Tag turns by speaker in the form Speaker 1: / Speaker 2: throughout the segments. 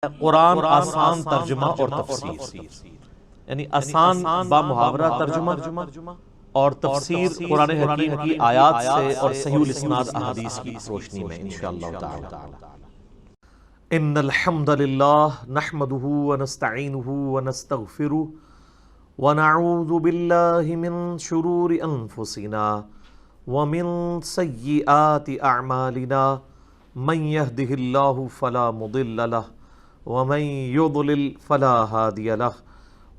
Speaker 1: قرآن آسان ترجمہ اور تفسیر، یعنی آسان با محاورہ ترجمہ اور تفسیر قرآن حکیم کی آیات سے اور صحیح الاسناد احادیث کی روشنی میں انشاءاللہ تعالی۔ ان الحمد للہ نحمده ونستعینه ونستغفره ونعوذ باللہ من شرور انفسنا ومن سیئات اعمالنا من يهده اللہ فلا مضل له ومن يضلل فلا هادي له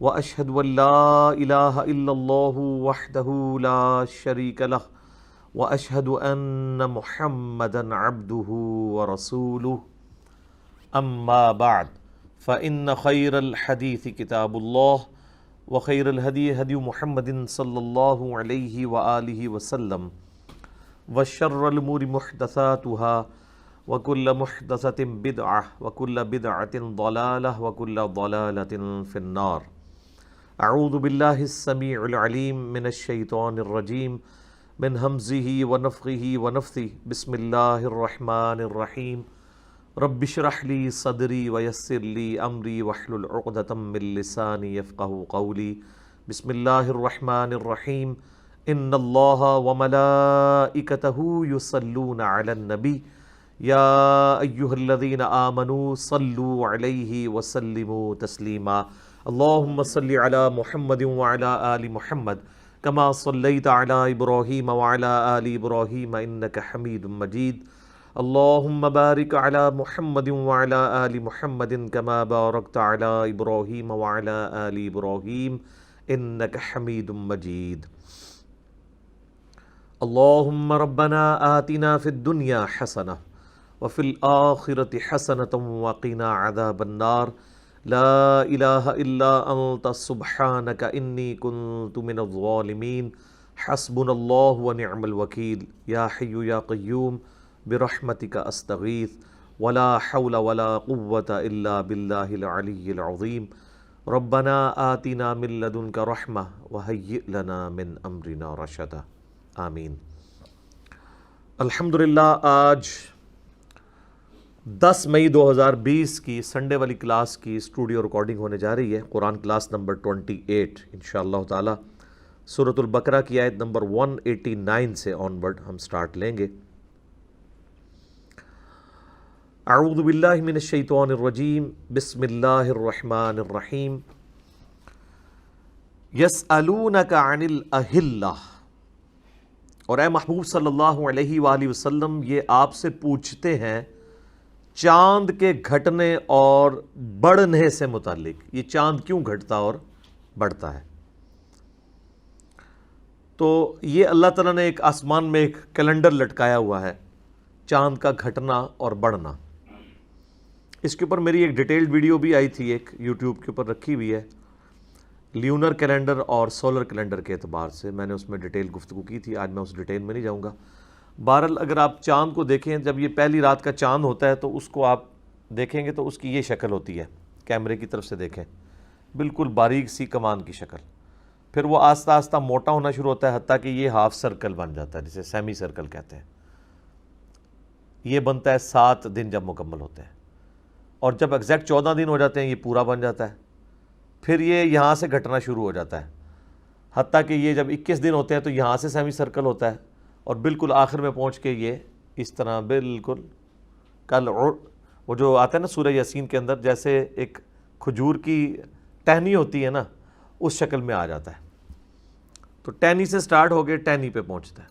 Speaker 1: وأشهد أن لا إله إلا الله وحده لا شريك له وأشهد أن محمدا عبده ورسوله أما بعد فإن خير الحديث كتاب الله وخير الهدي هدي محمد صلى الله عليه وآله وسلم وشر الأمور محدثاتها وَكُلَّ مُحْدَثَةٍ بِدْعَةٍ وَكُلَّ بِدْعَةٍ ضَلَالَةٍ وَكُلَّ ضَلَالَةٍ فِي النَّارِ۔ اعوذ باللہ السمیع العلیم من الشیطان الرجیم من ہمزہ ونفخہ ونفثہ بسم اللہ الرحمن الرحیم رب اشرح لی صدری ویسر لی امری واحلل عقدۃ من لسانی یفقہوا قولی۔ بسم اللہ الرحمن الرحیم ان اللہ وملائکتہ یصلون علی النبی یا ایہا الذین آمنوا صلوا علیہ وسلموا تسلیما۔ اللہم صلی علی محمد وعلی آل محمد کما صلیت علی ابراہیم وعلی آل ابراہیم انک حمید مجید۔ اللہم بارک علی محمد وعلی آل محمد کما بارکت علی ابراہیم وعلی آل ابراہیم انک حمید مجید۔ اللہم ربنا آتنا فی الدنیا حسنہ وفی الآخرۃ حسنۃ وقنا عذاب النار۔ لا الہ الا انت سبحانک انی کنت من الظالمین۔ حسبنا اللہ ونعم الوکیل۔ یا حی یا قیوم برحمتک استغیث ولا حول ولا قوة الا باللہ العلی العظیم۔ ربنا آتنا من لدنک رحمہ وہیئ لنا من امرنا رشدا۔ آمین۔ الحمدللہ آج 10 مئی 2020 کی سنڈے والی کلاس کی اسٹوڈیو ریکارڈنگ ہونے جا رہی ہے، قرآن کلاس نمبر 28 انشاءاللہ تعالی۔ سورۃ البقرہ کی آیت نمبر 189 سے آن ورڈ ہم سٹارٹ لیں گے۔ اعوذ باللہ من الشیطان الرجیم بسم اللہ الرحمن الرحیم۔ یسألونک عن الاہلہ، اور اے محبوب صلی اللہ علیہ وآلہ وسلم یہ آپ سے پوچھتے ہیں چاند کے گھٹنے اور بڑھنے سے متعلق۔ یہ چاند کیوں گھٹتا اور بڑھتا ہے؟ تو یہ اللہ تعالیٰ نے ایک آسمان میں ایک کیلنڈر لٹکایا ہوا ہے، چاند کا گھٹنا اور بڑھنا۔ اس کے اوپر میری ایک ڈیٹیلڈ ویڈیو بھی آئی تھی، ایک یوٹیوب کے اوپر رکھی ہوئی ہے، لیونر کیلنڈر اور سولر کیلنڈر کے اعتبار سے میں نے اس میں ڈیٹیل گفتگو کی تھی۔ آج میں اس ڈیٹیل میں نہیں جاؤں گا۔ بہرحال اگر آپ چاند کو دیکھیں، جب یہ پہلی رات کا چاند ہوتا ہے تو اس کو آپ دیکھیں گے تو اس کی یہ شکل ہوتی ہے، کیمرے کی طرف سے دیکھیں بالکل باریک سی کمان کی شکل۔ پھر وہ آہستہ آہستہ موٹا ہونا شروع ہوتا ہے حتیٰ کہ یہ ہاف سرکل بن جاتا ہے، جسے سیمی سرکل کہتے ہیں۔ یہ بنتا ہے 7 دن جب مکمل ہوتے ہیں، اور جب ایگزیکٹ 14 دن ہو جاتے ہیں یہ پورا بن جاتا ہے۔ پھر یہ یہاں سے گھٹنا شروع ہو جاتا ہے حتیٰ کہ یہ جب 21 دن ہوتے ہیں تو یہاں سے سیمی سرکل ہوتا ہے، اور بالکل آخر میں پہنچ کے یہ اس طرح بالکل وہ جو آتا ہے نا سورہ یاسین کے اندر، جیسے ایک کھجور کی ٹہنی ہوتی ہے نا، اس شکل میں آ جاتا ہے۔ تو ٹہنی سے سٹارٹ ہو کے ٹہنی پہ پہنچتا ہے۔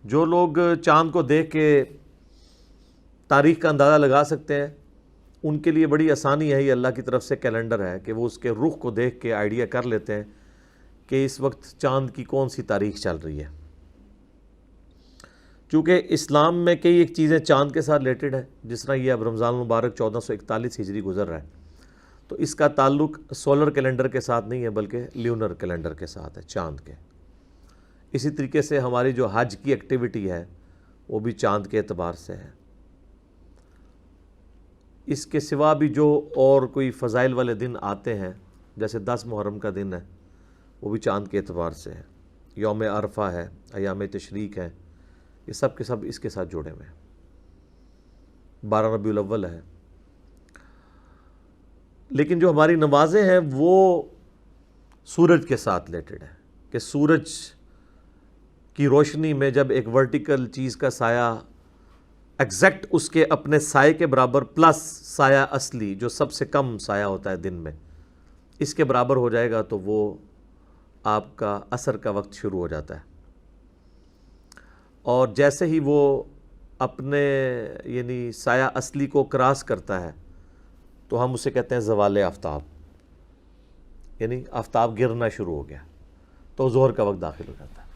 Speaker 1: جو لوگ چاند کو دیکھ کے تاریخ کا اندازہ لگا سکتے ہیں ان کے لیے بڑی آسانی ہے، یہ اللہ کی طرف سے کیلنڈر ہے کہ وہ اس کے رخ کو دیکھ کے آئیڈیا کر لیتے ہیں کہ اس وقت چاند کی کون سی تاریخ چل رہی ہے۔ چونکہ اسلام میں کئی ایک چیزیں چاند کے ساتھ ریلیٹڈ ہیں، جس طرح یہ اب رمضان المبارک 1441 ہجری گزر رہا ہے، تو اس کا تعلق سولر کیلنڈر کے ساتھ نہیں ہے بلکہ لیونر کیلنڈر کے ساتھ ہے، چاند کے۔ اسی طریقے سے ہماری جو حج کی ایکٹیویٹی ہے وہ بھی چاند کے اعتبار سے ہے۔ اس کے سوا بھی جو اور کوئی فضائل والے دن آتے ہیں، جیسے 10 محرم کا دن ہے، وہ بھی چاند کے اعتبار سے ہے۔ یوم عرفہ ہے، ایام تشریق ہے، یہ سب کے سب اس کے ساتھ جڑے ہوئے ہیں۔ 12 ربیع الاول ہے۔ لیکن جو ہماری نمازیں ہیں وہ سورج کے ساتھ ریلیٹڈ ہے کہ سورج کی روشنی میں جب ایک ورٹیکل چیز کا سایہ ایگزیکٹ اس کے اپنے سائے کے برابر پلس سایہ اصلی جو سب سے کم سایہ ہوتا ہے دن میں اس کے برابر ہو جائے گا تو وہ آپ کا عصر کا وقت شروع ہو جاتا ہے. اور جیسے ہی وہ اپنے یعنی سایہ اصلی کو کراس کرتا ہے تو ہم اسے کہتے ہیں زوال آفتاب، یعنی آفتاب گرنا شروع ہو گیا تو ظہر کا وقت داخل ہو جاتا ہے.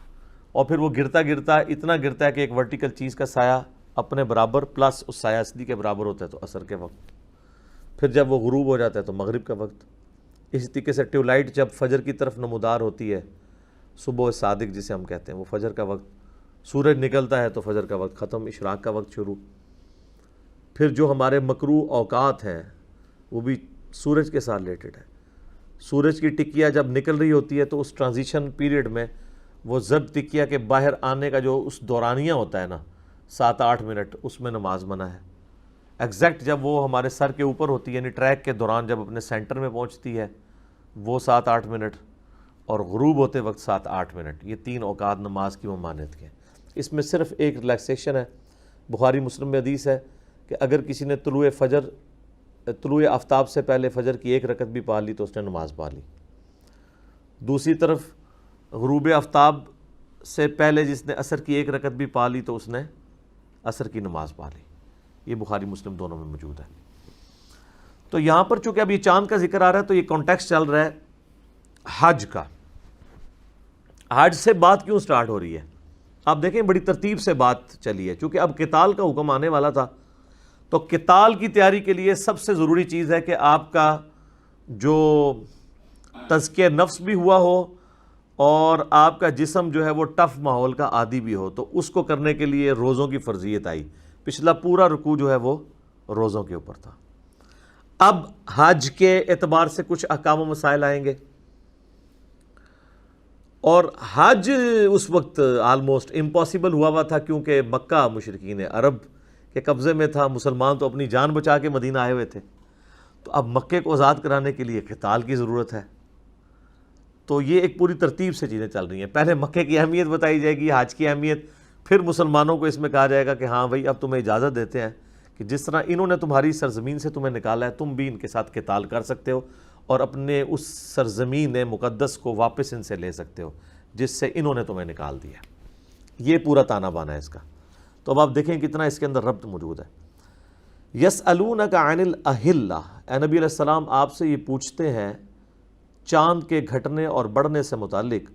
Speaker 1: اور پھر وہ گرتا گرتا اتنا گرتا ہے کہ ایک ورٹیکل چیز کا سایہ اپنے برابر پلس اس سایہ اصلی کے برابر ہوتا ہے تو عصر کے وقت. پھر جب وہ غروب ہو جاتا ہے تو مغرب کا وقت. اسی طریقے سے ٹیوب لائٹ جب فجر کی طرف نمودار ہوتی ہے، صبح صادق جسے ہم کہتے ہیں، وہ فجر کا وقت. سورج نکلتا ہے تو فجر کا وقت ختم، اشراق کا وقت شروع. پھر جو ہمارے مکروہ اوقات ہیں وہ بھی سورج کے ساتھ ریلیٹڈ ہے. سورج کی ٹکیا جب نکل رہی ہوتی ہے تو اس ٹرانزیشن پیریڈ میں وہ زرد ٹکیا کے باہر آنے کا جو اس دورانیہ ہوتا ہے نا 7-8 منٹ، اس میں نماز منع ہے. ایگزیکٹ جب وہ ہمارے سر کے اوپر ہوتی ہے یعنی ٹریک کے دوران جب اپنے سینٹر میں پہنچتی ہے وہ 7-8 منٹ، اور غروب ہوتے وقت 7-8 منٹ. یہ 3 اوقات نماز کی ممانعت کے. اس میں صرف ایک ریلیکسیشن ہے. بخاری مسلم میں حدیث ہے کہ اگر کسی نے طلوع آفتاب سے پہلے فجر کی 1 رکعت بھی پا لی تو اس نے نماز پا لی. دوسری طرف غروب آفتاب سے پہلے جس نے عصر کی 1 رکعت بھی پا لی تو اس نے عصر کی نماز پا لی. یہ بخاری مسلم دونوں میں موجود ہے. تو یہاں پر چونکہ اب یہ چاند کا ذکر آ رہا ہے تو یہ کانٹیکسٹ چل رہا ہے حج کا. حج سے بات کیوں سٹارٹ ہو رہی ہے؟ آپ دیکھیں بڑی ترتیب سے بات چلی ہے. چونکہ اب قتال کا حکم آنے والا تھا تو قتال کی تیاری کے لیے سب سے ضروری چیز ہے کہ آپ کا جو تزکیہ نفس بھی ہوا ہو اور آپ کا جسم جو ہے وہ ٹف ماحول کا عادی بھی ہو. تو اس کو کرنے کے لیے روزوں کی فرضیت آئی. پچھلا پورا رکوع جو ہے وہ روزوں کے اوپر تھا. اب حج کے اعتبار سے کچھ احکام و مسائل آئیں گے. اور حج اس وقت آلموسٹ امپاسبل ہوا تھا کیونکہ مکہ مشرکین عرب کے قبضے میں تھا. مسلمان تو اپنی جان بچا کے مدینہ آئے ہوئے تھے. تو اب مکے کو آزاد کرانے کے لیے قتال کی ضرورت ہے. تو یہ ایک پوری ترتیب سے چیزیں چل رہی ہیں. پہلے مکے کی اہمیت بتائی جائے گی، حج کی اہمیت، پھر مسلمانوں کو اس میں کہا جائے گا کہ ہاں بھائی اب تمہیں اجازت دیتے ہیں کہ جس طرح انہوں نے تمہاری سرزمین سے تمہیں نکالا ہے تم بھی ان کے ساتھ قتال کر سکتے ہو اور اپنے اس سرزمین مقدس کو واپس ان سے لے سکتے ہو جس سے انہوں نے تمہیں نکال دیا. یہ پورا تانا بانا ہے اس کا. تو اب آپ دیکھیں کتنا اس کے اندر ربط موجود ہے. یسألونک عن الاہلہ، اے نبی علیہ السلام آپ سے یہ پوچھتے ہیں چاند کے گھٹنے اور بڑھنے سے متعلق.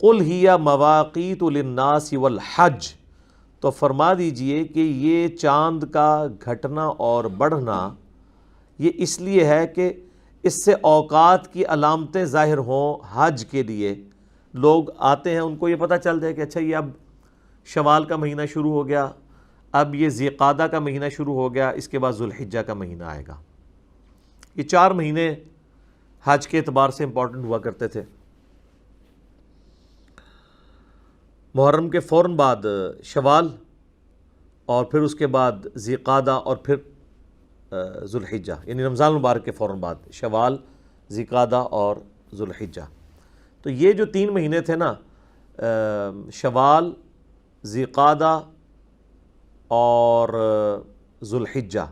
Speaker 1: قل ہی مواقیت للناس والحج، تو فرما دیجئے کہ یہ چاند کا گھٹنا اور بڑھنا یہ اس لیے ہے کہ اس سے اوقات کی علامتیں ظاہر ہوں. حج کے لیے لوگ آتے ہیں، ان کو یہ پتہ چل جائے کہ اچھا یہ اب شوال کا مہینہ شروع ہو گیا، اب یہ ذی قعدہ کا مہینہ شروع ہو گیا، اس کے بعد ذوالحجہ کا مہینہ آئے گا. یہ 4 مہینے حج کے اعتبار سے امپورٹنٹ ہوا کرتے تھے. محرم کے فوراً بعد شوال، اور پھر اس کے بعد ذی قعدہ، اور پھر ذوالحجہ، یعنی رمضان المبارک کے فوراً بعد شوال، ذی قعدہ اور ذوالحجہ. تو یہ جو 3 مہینے تھے نا، شوال، ذی قعدہ اور ذوالحجہ،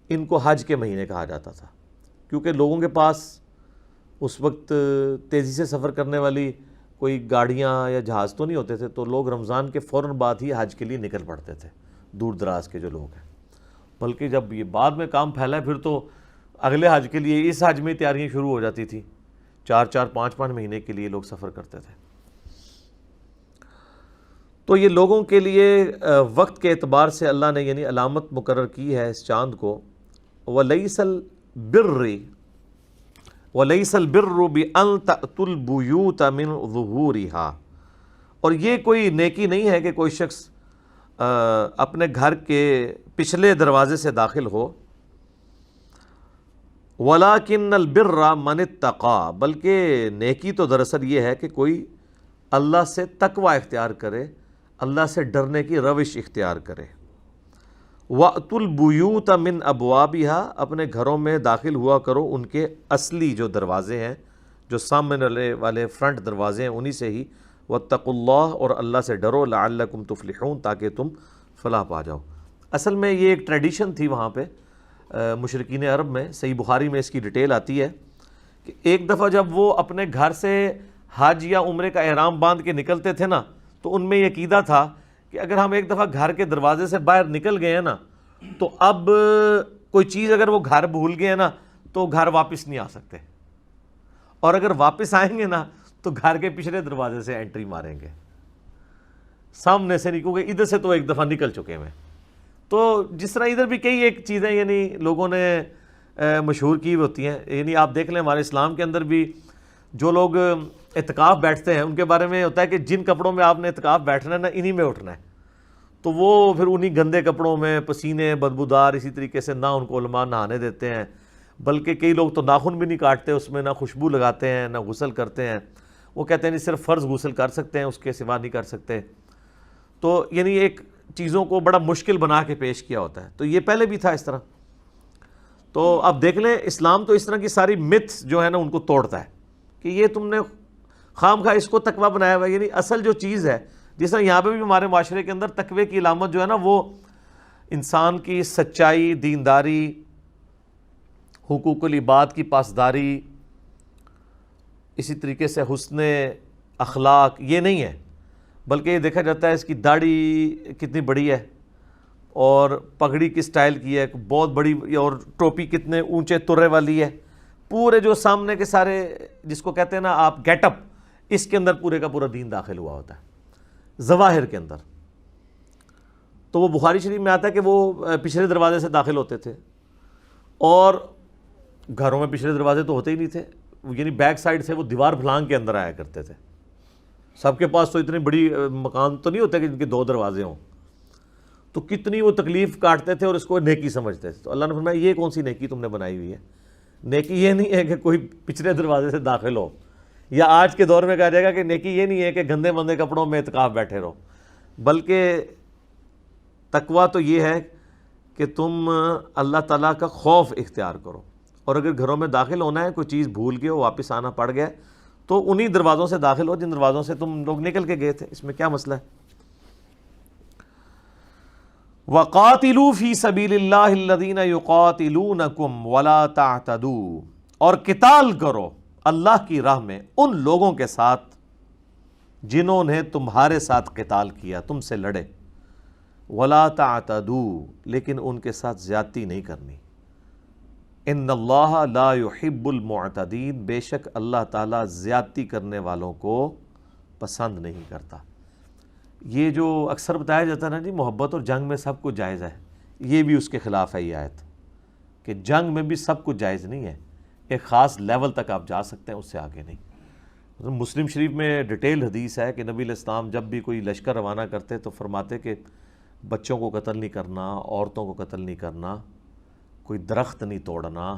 Speaker 1: ان کو حج کے مہینے کہا جاتا تھا کیونکہ لوگوں کے پاس اس وقت تیزی سے سفر کرنے والی کوئی گاڑیاں یا جہاز تو نہیں ہوتے تھے. تو لوگ رمضان کے فوراً بعد ہی حج کے لیے نکل پڑتے تھے، دور دراز کے جو لوگ ہیں. بلکہ جب یہ بعد میں کام پھیلا پھر تو اگلے حج کے لیے اس حج میں تیاریاں شروع ہو جاتی تھی. 4-5 مہینے کے لیے لوگ سفر کرتے تھے. تو یہ لوگوں کے لیے وقت کے اعتبار سے اللہ نے یعنی علامت مقرر کی ہے اس چاند کو. وَلَيْسَ الْبِرُّ بِأَن تَأْتُوا الْبُيُوتَ مِنْ ظُهُورِهَا، اور یہ کوئی نیکی نہیں ہے کہ کوئی شخص اپنے گھر کے پچھلے دروازے سے داخل ہو. وَلَكِنَّ الْبِرَّ مَنِ اتَّقَى، بلکہ نیکی تو دراصل یہ ہے کہ کوئی اللہ سے تقوی اختیار کرے، اللہ سے ڈرنے کی روش اختیار کرے. وَأْتُوا الْبُيُوتَ مِنْ أَبْوَابِهَا، اپنے گھروں میں داخل ہوا کرو ان کے اصلی جو دروازے ہیں، جو سامنے والے فرنٹ دروازے ہیں انہی سے ہی، وَاتَّقُوا اللَّهَ، اور اللہ سے ڈرو، لَعَلَّكُمْ تُفْلِحُونَ، تاکہ تم فلاح پا جاؤ۔ اصل میں یہ ایک ٹریڈیشن تھی وہاں پہ مشرکین عرب میں، صحیح بخاری میں اس کی ڈیٹیل آتی ہے کہ ایک دفعہ جب وہ اپنے گھر سے حج یا عمرے کا احرام باندھ کے نکلتے تھے نا، تو ان میں یہ عقیدہ تھا کہ اگر ہم ایک دفعہ گھر کے دروازے سے باہر نکل گئے ہیں نا، تو اب کوئی چیز اگر وہ گھر بھول گئے ہیں نا تو گھر واپس نہیں آ سکتے، اور اگر واپس آئیں گے نا تو گھر کے پچھلے دروازے سے انٹری ماریں گے، سامنے سے نہیں، کیونکہ ادھر سے تو ایک دفعہ نکل چکے ہیں۔ تو جس طرح ادھر بھی کئی ایک چیزیں یعنی لوگوں نے مشہور کی ہوتی ہیں، یعنی آپ دیکھ لیں ہمارے اسلام کے اندر بھی جو لوگ اعتکاف بیٹھتے ہیں ان کے بارے میں ہوتا ہے کہ جن کپڑوں میں آپ نے اعتکاف بیٹھنا ہے نا، انہی میں اٹھنا ہے، تو وہ پھر انہی گندے کپڑوں میں پسینے بدبودار اسی طریقے سے نہ ان کو علماء نہانے دیتے ہیں، بلکہ کئی لوگ تو ناخن بھی نہیں کاٹتے اس میں، نہ خوشبو لگاتے ہیں، نہ غسل کرتے ہیں، وہ کہتے ہیں نہیں صرف فرض غسل کر سکتے ہیں، اس کے سوا نہیں کر سکتے۔ تو یعنی ایک چیزوں کو بڑا مشکل بنا کے پیش کیا ہوتا ہے، تو یہ پہلے بھی تھا اس طرح۔ تو اب دیکھ لیں اسلام تو اس طرح کی ساری متس جو ہے نا ان کو توڑتا ہے کہ یہ تم نے خام خواہ اس کو تقویٰ بنایا ہوا ہے، یعنی اصل جو چیز ہے، جس طرح یہاں پہ بھی ہمارے معاشرے کے اندر تقوی کی علامت جو ہے نا وہ انسان کی سچائی، دینداری، حقوق العباد کی پاسداری، اسی طریقے سے حسن اخلاق، یہ نہیں ہے، بلکہ یہ دیکھا جاتا ہے اس کی داڑھی کتنی بڑی ہے، اور پگڑی کس سٹائل کی ہے، بہت بڑی، اور ٹوپی کتنے اونچے ترے والی ہے، پورے جو سامنے کے سارے جس کو کہتے ہیں نا آپ گیٹ اپ، اس کے اندر پورے کا پورا دین داخل ہوا ہوتا ہے ظواہر کے اندر۔ تو وہ بخاری شریف میں آتا ہے کہ وہ پچھلے دروازے سے داخل ہوتے تھے، اور گھروں میں پچھلے دروازے تو ہوتے ہی نہیں تھے، یعنی بیک سائڈ سے وہ دیوار پھلانگ کے اندر آیا کرتے تھے۔ سب کے پاس تو اتنی بڑی مکان تو نہیں ہوتے کہ ان کے دو دروازے ہوں، تو کتنی وہ تکلیف کاٹتے تھے اور اس کو نیکی سمجھتے تھے۔ تو اللہ نے فرمایا یہ کون سی نیکی تم نے بنائی ہوئی ہے؟ نیکی یہ نہیں ہے کہ کوئی پچھلے دروازے سے داخل ہو، یا آج کے دور میں کہا جائے گا کہ نیکی یہ نہیں ہے کہ گندے مندے کپڑوں میں اعتکاف بیٹھے رہو، بلکہ تقویٰ تو یہ ہے کہ تم اللہ تعالیٰ کا خوف اختیار کرو، اور اگر گھروں میں داخل ہونا ہے، کوئی چیز بھول گئے ہو، واپس آنا پڑ گیا، تو انہی دروازوں سے داخل ہو جن دروازوں سے تم لوگ نکل کے گئے تھے، اس میں کیا مسئلہ ہے؟ وَقَاتِلُوا فِي سَبِيلِ اللَّهِ الَّذِينَ يُقَاتِلُونَكُمْ وَلَا تَعْتَدُوا، اور قتال کرو اللہ کی راہ میں ان لوگوں کے ساتھ جنہوں نے تمہارے ساتھ قتال کیا، تم سے لڑے، وَلَا تَعْتَدُوا، لیکن ان کے ساتھ زیادتی نہیں کرنی، ان اللہ لا يحب المعتدین، بے شک اللہ تعالیٰ زیادتی کرنے والوں کو پسند نہیں کرتا۔ یہ جو اکثر بتایا جاتا ہے نا جی محبت اور جنگ میں سب کچھ جائز ہے، یہ بھی اس کے خلاف ہے یہ آیت، کہ جنگ میں بھی سب کچھ جائز نہیں ہے، ایک خاص لیول تک آپ جا سکتے ہیں، اس سے آگے نہیں۔ مسلم شریف میں ڈیٹیل حدیث ہے کہ نبی علیہ السلام جب بھی کوئی لشکر روانہ کرتے تو فرماتے کہ بچوں کو قتل نہیں کرنا، عورتوں کو قتل نہیں کرنا، کوئی درخت نہیں توڑنا،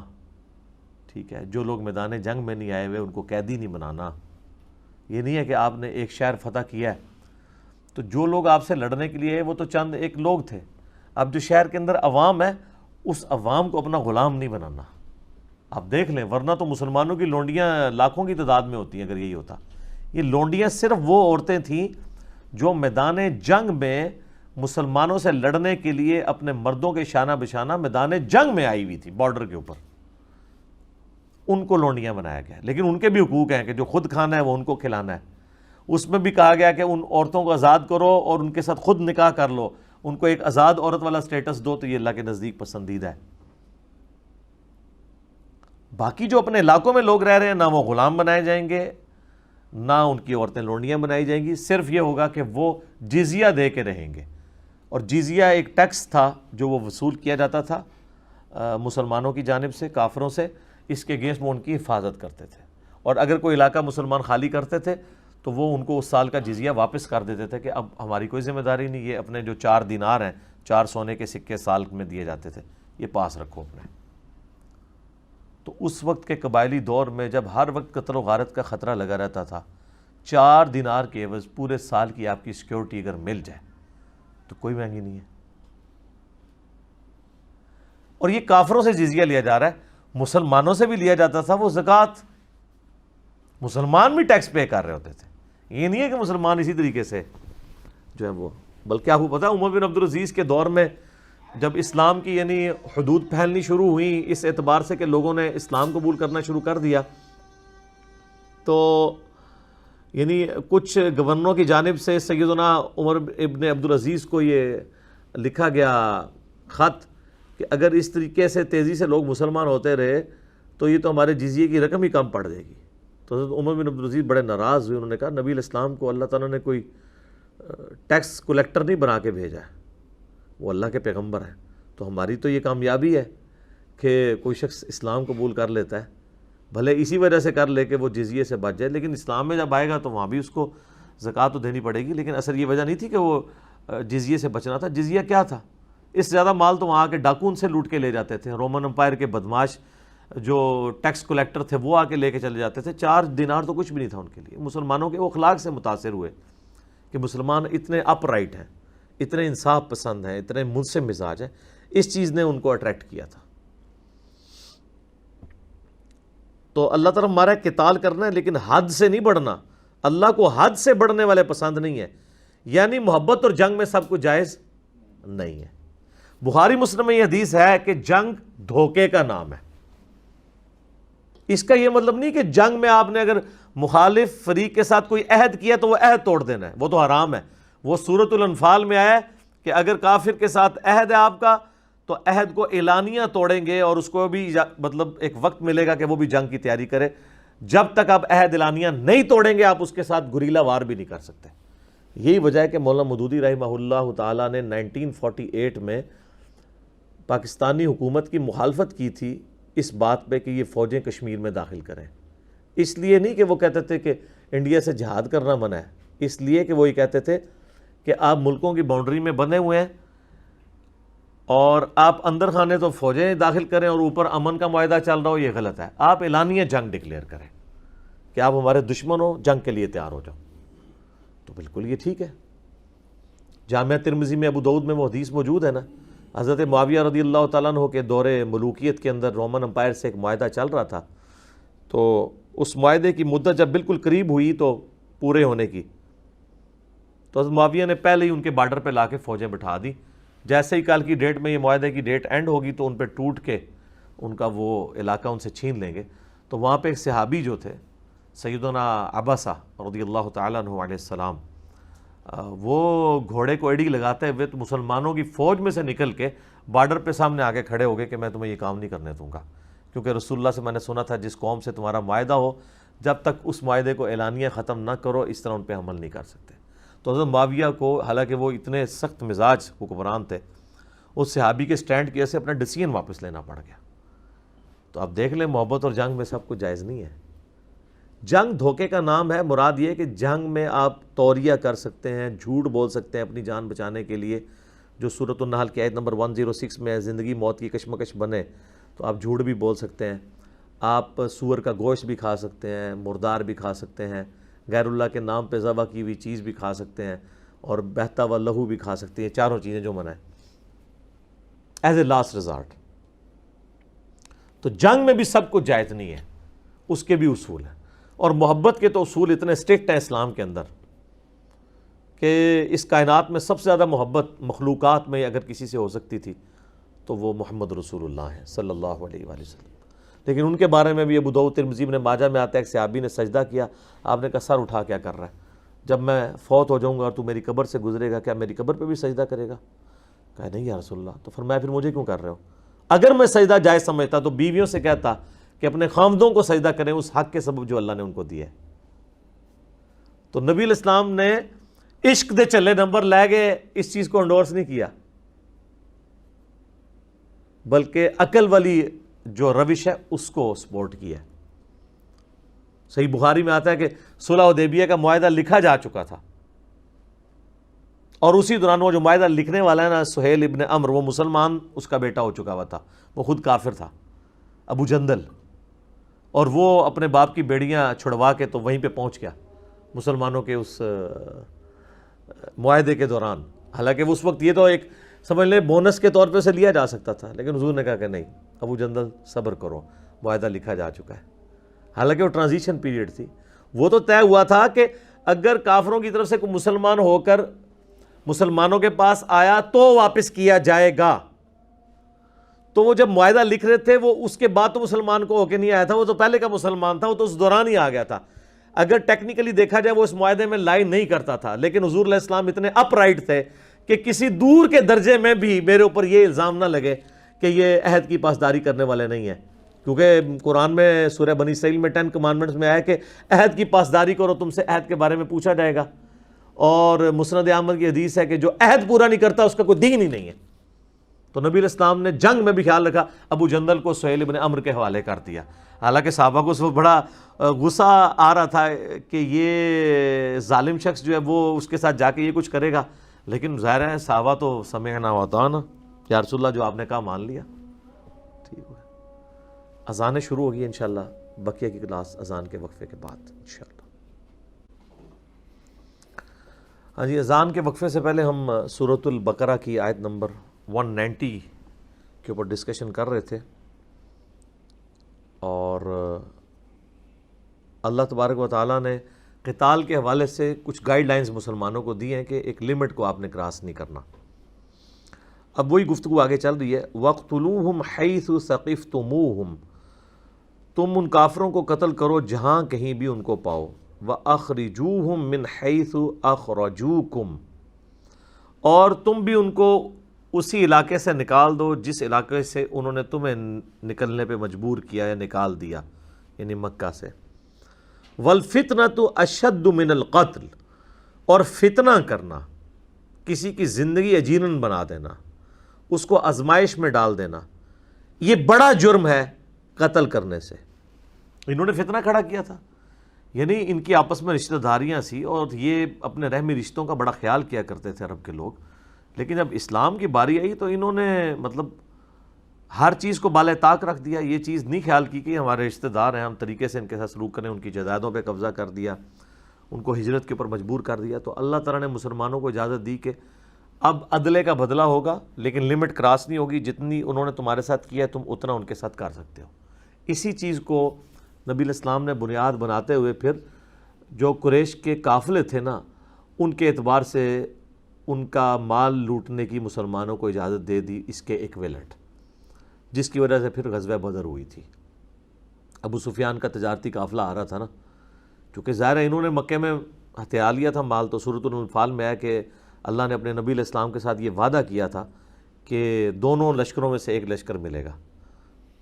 Speaker 1: ٹھیک ہے، جو لوگ میدان جنگ میں نہیں آئے ہوئے ان کو قیدی نہیں بنانا۔ یہ نہیں ہے کہ آپ نے ایک شہر فتح کیا ہے تو جو لوگ آپ سے لڑنے کے لیے وہ تو چند ایک لوگ تھے، اب جو شہر کے اندر عوام ہے اس عوام کو اپنا غلام نہیں بنانا۔ آپ دیکھ لیں، ورنہ تو مسلمانوں کی لونڈیاں لاکھوں کی تعداد میں ہوتی ہیں اگر یہی ہوتا۔ یہ لونڈیاں صرف وہ عورتیں تھیں جو میدان جنگ میں مسلمانوں سے لڑنے کے لیے اپنے مردوں کے شانہ بشانہ میدان جنگ میں آئی ہوئی تھی، بارڈر کے اوپر، ان کو لونڈیاں بنایا گیا، لیکن ان کے بھی حقوق ہیں کہ جو خود کھانا ہے وہ ان کو کھلانا ہے۔ اس میں بھی کہا گیا کہ ان عورتوں کو آزاد کرو اور ان کے ساتھ خود نکاح کر لو، ان کو ایک آزاد عورت والا سٹیٹس دو، تو یہ اللہ کے نزدیک پسندیدہ ہے۔ باقی جو اپنے علاقوں میں لوگ رہ رہے ہیں، نہ وہ غلام بنائے جائیں گے، نہ ان کی عورتیں لونڈیاں بنائی جائیں گی، صرف یہ ہوگا کہ وہ جزیہ دے کے رہیں گے، اور جزیہ ایک ٹیکس تھا جو وہ وصول کیا جاتا تھا مسلمانوں کی جانب سے، کافروں سے، اس کے اگینسٹ وہ ان کی حفاظت کرتے تھے، اور اگر کوئی علاقہ مسلمان خالی کرتے تھے تو وہ ان کو اس سال کا جزیہ واپس کر دیتے تھے کہ اب ہماری کوئی ذمہ داری نہیں، یہ اپنے جو 4 دینار ہیں، 4 سونے کے سکے سال میں دیے جاتے تھے، یہ پاس رکھو اپنے۔ تو اس وقت کے قبائلی دور میں جب ہر وقت قتل و غارت کا خطرہ لگا رہتا تھا، 4 دینار کے عوض پورے سال کی آپ کی سیکیورٹی اگر مل جائے تو کوئی مہنگی نہیں ہے۔ اور یہ کافروں سے جزیہ لیا جا رہا ہے، مسلمانوں سے بھی لیا جاتا تھا وہ زکوٰۃ، مسلمان بھی ٹیکس پے کر رہے ہوتے تھے، یہ نہیں ہے کہ مسلمان اسی طریقے سے جو ہے وہ، بلکہ آپ کو پتہ ہے عمر بن عبدالعزیز کے دور میں جب اسلام کی یعنی حدود پھیلنی شروع ہوئی اس اعتبار سے کہ لوگوں نے اسلام قبول کرنا شروع کر دیا، تو یعنی کچھ گورنروں کی جانب سے سیدنا عمر ابن عبدالعزیز کو یہ لکھا گیا خط کہ اگر اس طریقے سے تیزی سے لوگ مسلمان ہوتے رہے تو یہ تو ہمارے جزیے کی رقم ہی کم پڑ جائے گی۔ تو حضرت عمر بن عبدالعزیز بڑے ناراض ہوئے، انہوں نے کہا نبی علیہ السلام کو اللہ تعالیٰ نے کوئی ٹیکس کلیکٹر نہیں بنا کے بھیجا ہے، وہ اللہ کے پیغمبر ہیں، تو ہماری تو یہ کامیابی ہے کہ کوئی شخص اسلام قبول کر لیتا ہے، بھلے اسی وجہ سے کر لے کہ وہ جزیے سے بچ جائے، لیکن اسلام میں جب آئے گا تو وہاں بھی اس کو زکوٰۃ تو دینی پڑے گی۔ لیکن اصل یہ وجہ نہیں تھی کہ وہ جزیے سے بچنا تھا، جزیہ کیا تھا؟ اس سے زیادہ مال تو وہاں کے ڈاکون سے لوٹ کے لے جاتے تھے، رومن امپائر کے بدماش جو ٹیکس کلیکٹر تھے وہ آ کے لے کے چلے جاتے تھے، 4 دینار تو کچھ بھی نہیں تھا ان کے لیے۔ مسلمانوں کے وہ اخلاق سے متاثر ہوئے کہ مسلمان اتنے اپ رائٹ ہیں، اتنے انصاف پسند ہیں، اتنے منصف مزاج ہیں، اس چیز نے ان کو اٹریکٹ کیا تھا۔ تو اللہ تعالیٰ ہمارا قتال کرنا ہے لیکن حد سے نہیں بڑھنا، اللہ کو حد سے بڑھنے والے پسند نہیں ہے، یعنی محبت اور جنگ میں سب کچھ جائز نہیں ہے۔ بخاری مسلم میں یہ حدیث ہے کہ جنگ دھوکے کا نام ہے، اس کا یہ مطلب نہیں کہ جنگ میں آپ نے اگر مخالف فریق کے ساتھ کوئی عہد کیا تو وہ عہد توڑ دینا ہے، وہ تو حرام ہے۔ وہ سورۃ الانفال میں آیا ہے کہ اگر کافر کے ساتھ عہد ہے آپ کا تو عہد کو اعلانیہ توڑیں گے اور اس کو بھی مطلب ایک وقت ملے گا کہ وہ بھی جنگ کی تیاری کرے، جب تک آپ عہد اعلانیہ نہیں توڑیں گے آپ اس کے ساتھ گریلا وار بھی نہیں کر سکتے۔ یہی وجہ ہے کہ مولانا مودودی رحمہ اللہ تعالیٰ نے 1948 میں پاکستانی حکومت کی مخالفت کی تھی اس بات پہ کہ یہ فوجیں کشمیر میں داخل کریں، اس لیے نہیں کہ وہ کہتے تھے کہ انڈیا سے جہاد کرنا منع ہے، اس لیے کہ وہ یہ کہتے تھے کہ آپ ملکوں کی باؤنڈری میں بندھے ہوئے ہیں اور آپ اندر خانے تو فوجیں داخل کریں اور اوپر امن کا معاہدہ چل رہا ہو، یہ غلط ہے، آپ اعلانیہ جنگ ڈکلیئر کریں کہ آپ ہمارے دشمن ہو، جنگ کے لیے تیار ہو جاؤ۔ تو بالکل یہ ٹھیک ہے۔ جامعہ ترمذی میں ابو داؤد میں وہ حدیث موجود ہے نا، حضرت معاویہ رضی اللہ تعالیٰ عنہ کے دور ملوکیت کے اندر رومن امپائر سے ایک معاہدہ چل رہا تھا، تو اس معاہدے کی مدت جب بالکل قریب ہوئی تو پورے ہونے کی، تو حضرت معاویہ نے پہلے ہی ان کے بارڈر پہ لا کے فوجیں بٹھا دی، جیسے ہی کل کی ڈیٹ میں یہ معاہدے کی ڈیٹ اینڈ ہوگی تو ان پہ ٹوٹ کے ان کا وہ علاقہ ان سے چھین لیں گے۔ تو وہاں پہ ایک صحابی جو تھے سیدنا عباسہ رضی اللہ تعالیٰ عنہ علیہ السلام، وہ گھوڑے کو ایڑی لگاتے ہوئے تو مسلمانوں کی فوج میں سے نکل کے بارڈر پہ سامنے آگے کھڑے ہو گئے کہ میں تمہیں یہ کام نہیں کرنے دوں گا، کیونکہ رسول اللہ سے میں نے سنا تھا جس قوم سے تمہارا معاہدہ ہو جب تک اس معاہدے کو اعلانیہ ختم نہ کرو اس طرح ان پہ عمل نہیں کر سکتے۔ تو حضرت معاویہ کو، حالانکہ وہ اتنے سخت مزاج حکمران تھے، اس صحابی کے سٹینڈ کی وجہ سے اپنا ڈیسیژن واپس لینا پڑ گیا۔ تو آپ دیکھ لیں محبت اور جنگ میں سب کچھ جائز نہیں ہے۔ جنگ دھوکے کا نام ہے، مراد یہ کہ جنگ میں آپ توریہ کر سکتے ہیں، جھوٹ بول سکتے ہیں اپنی جان بچانے کے لیے، جو سورۃ النحل کی آیت نمبر 106 میں ہے، زندگی موت کی کشمکش بنے تو آپ جھوٹ بھی بول سکتے ہیں، آپ سور کا گوشت بھی کھا سکتے ہیں، مردار بھی کھا سکتے ہیں، غیر اللہ کے نام پہ ذبح کی ہوئی چیز بھی کھا سکتے ہیں، اور بہتا ہوا لہو بھی کھا سکتے ہیں، چاروں چیزیں جو منع ہے ایز اے لاسٹ ریزارٹ۔ تو جنگ میں بھی سب کچھ جائز نہیں ہے، اس کے بھی اصول ہیں، اور محبت کے تو اصول اتنے اسٹرکٹ ہیں اسلام کے اندر کہ اس کائنات میں سب سے زیادہ محبت مخلوقات میں اگر کسی سے ہو سکتی تھی تو وہ محمد رسول اللہ ہیں صلی اللہ علیہ وآلہ وسلم۔ لیکن ان کے بارے میں بھی ابو داؤد ترمذی ابن ماجہ میں آتا ہے، ایک صحابی نے سجدہ کیا، آپ نے کہا سر اٹھا کیا کر رہا ہے، جب میں فوت ہو جاؤں گا اور تو میری قبر سے گزرے گا کیا میری قبر پہ بھی سجدہ کرے گا؟ کہا نہیں یا رسول اللہ۔ تو فرمایا پھر مجھے کیوں کر رہے ہو؟ اگر میں سجدہ جائز سمجھتا تو بیویوں سے کہتا کہ اپنے خامدوں کو سجدہ کریں اس حق کے سبب جو اللہ نے ان کو دیا ہے۔ تو نبی علیہ السلام نے عشق دے چلے نمبر لے گئے اس چیز کو انڈورس نہیں کیا، بلکہ عقل والی جو روش ہے اس کو سپورٹ کیا۔ صحیح بخاری میں آتا ہے کہ صلح حدیبیہ کا معاہدہ لکھا جا چکا تھا، اور اسی دوران وہ جو معاہدہ لکھنے والا ہے نا سہیل ابن عمر، وہ مسلمان اس کا بیٹا ہو چکا ہوا تھا، وہ خود کافر تھا، ابو جندل، اور وہ اپنے باپ کی بیڑیاں چھڑوا کے تو وہیں پہ پہنچ گیا مسلمانوں کے اس معاہدے کے دوران۔ حالانکہ اس وقت یہ تو ایک سمجھ لیں بونس کے طور پہ اسے لیا جا سکتا تھا، لیکن حضور نے کہا کہ نہیں، ابو جندل صبر کرو، معاہدہ لکھا جا چکا ہے۔ حالانکہ وہ ٹرانزیشن پیریڈ تھی، وہ تو طے ہوا تھا کہ اگر کافروں کی طرف سے کوئی مسلمان ہو کر مسلمانوں کے پاس آیا تو واپس کیا جائے گا۔ تو وہ جب معاہدہ لکھ رہے تھے وہ اس کے بعد تو مسلمان کو ہو کے نہیں آیا تھا، وہ تو پہلے کا مسلمان تھا، وہ تو اس دوران ہی آ گیا تھا۔ اگر ٹیکنیکلی دیکھا جائے وہ اس معاہدے میں لائن نہیں کرتا تھا، لیکن حضور علیہ السلام اتنے اپ رائٹ تھے کہ کسی دور کے درجے میں بھی میرے اوپر یہ الزام نہ لگے کہ یہ عہد کی پاسداری کرنے والے نہیں ہیں، کیونکہ قرآن میں سورہ بنی اسرائیل میں 10 کمانڈمنٹس میں آیا کہ عہد کی پاسداری کرو، تم سے عہد کے بارے میں پوچھا جائے گا، اور مسند احمد کی حدیث ہے کہ جو عہد پورا نہیں کرتا اس کا کوئی دین ہی نہیں ہے۔ تو نبی علیہ السلام نے جنگ میں بھی خیال رکھا، ابو جندل کو سہیل ابن عمرو کے حوالے کر دیا۔ حالانکہ صحابہ کو اس وقت بڑا غصہ آ رہا تھا کہ یہ ظالم شخص جو ہے وہ اس کے ساتھ جا کے یہ کچھ کرے گا، لیکن ظاہر ہے صحابہ تو سمعنا واطعنا، یا رسول اللہ جو آپ نے کہا مان لیا۔ ٹھیک ہے، اذانیں شروع ہوگی انشاءاللہ، بقیہ کی کلاس اذان کے وقفے کے بعد انشاءاللہ۔ ہاں جی، اذان کے وقفے سے پہلے ہم سورۃ البقرہ کی آیت نمبر 190 کے اوپر ڈسکشن کر رہے تھے، اور اللہ تبارک و تعالیٰ نے قتال کے حوالے سے کچھ گائیڈ لائنز مسلمانوں کو دی ہیں کہ ایک لمٹ کو آپ نے کراس نہیں کرنا۔ اب وہی گفتگو آگے چل رہی ہے، وَاقْتُلُوهُمْ حَيْثُ ثَقِفْتُمُوهُمْ، تم ان کافروں کو قتل کرو جہاں کہیں بھی ان کو پاؤ، وَأَخْرِجُوهُمْ مِنْ حَيْثُ أَخْرَجُوكُمْ، اور تم بھی ان کو اسی علاقے سے نکال دو جس علاقے سے انہوں نے تمہیں نکلنے پہ مجبور کیا یا نکال دیا، یعنی مکہ سے۔ وَالْفِتْنَةُ أَشَدُّ مِنَ الْقَتْلِ، اور فتنہ کرنا، کسی کی زندگی یقیناً بنا دینا، اس کو آزمائش میں ڈال دینا، یہ بڑا جرم ہے قتل کرنے سے۔ انہوں نے فتنہ کھڑا کیا تھا، یعنی ان کی آپس میں رشتہ داریاں سی، اور یہ اپنے رحمی رشتوں کا بڑا خیال کیا کرتے تھے عرب کے لوگ، لیکن جب اسلام کی باری آئی تو انہوں نے مطلب ہر چیز کو بالائے طاق رکھ دیا۔ یہ چیز نہیں خیال کی کہ ہمارے رشتہ دار ہیں، ہم طریقے سے ان کے ساتھ سلوک کریں، ان کی جائیدادوں پہ قبضہ کر دیا، ان کو ہجرت کے اوپر مجبور کر دیا۔ تو اللہ تعالیٰ نے مسلمانوں کو اجازت دی کہ اب عدلے کا بدلہ ہوگا، لیکن لمٹ کراس نہیں ہوگی، جتنی انہوں نے تمہارے ساتھ کیا ہے تم اتنا ان کے ساتھ کر سکتے ہو۔ اسی چیز کو نبی علیہ السلام نے بنیاد بناتے ہوئے پھر جو قریش کے قافلے تھے نا، ان کے اعتبار سے ان کا مال لوٹنے کی مسلمانوں کو اجازت دے دی، اس کے ایکویلنٹ، جس کی وجہ سے پھر غزوہ بدر ہوئی تھی۔ ابو سفیان کا تجارتی قافلہ آ رہا تھا نا، چونکہ ظاہر ہے انہوں نے مکے میں ہتھیار لیا تھا مال، تو سورۃ الانفال میں ہے کہ اللہ نے اپنے نبی علیہ السلام کے ساتھ یہ وعدہ کیا تھا کہ دونوں لشکروں میں سے ایک لشکر ملے گا۔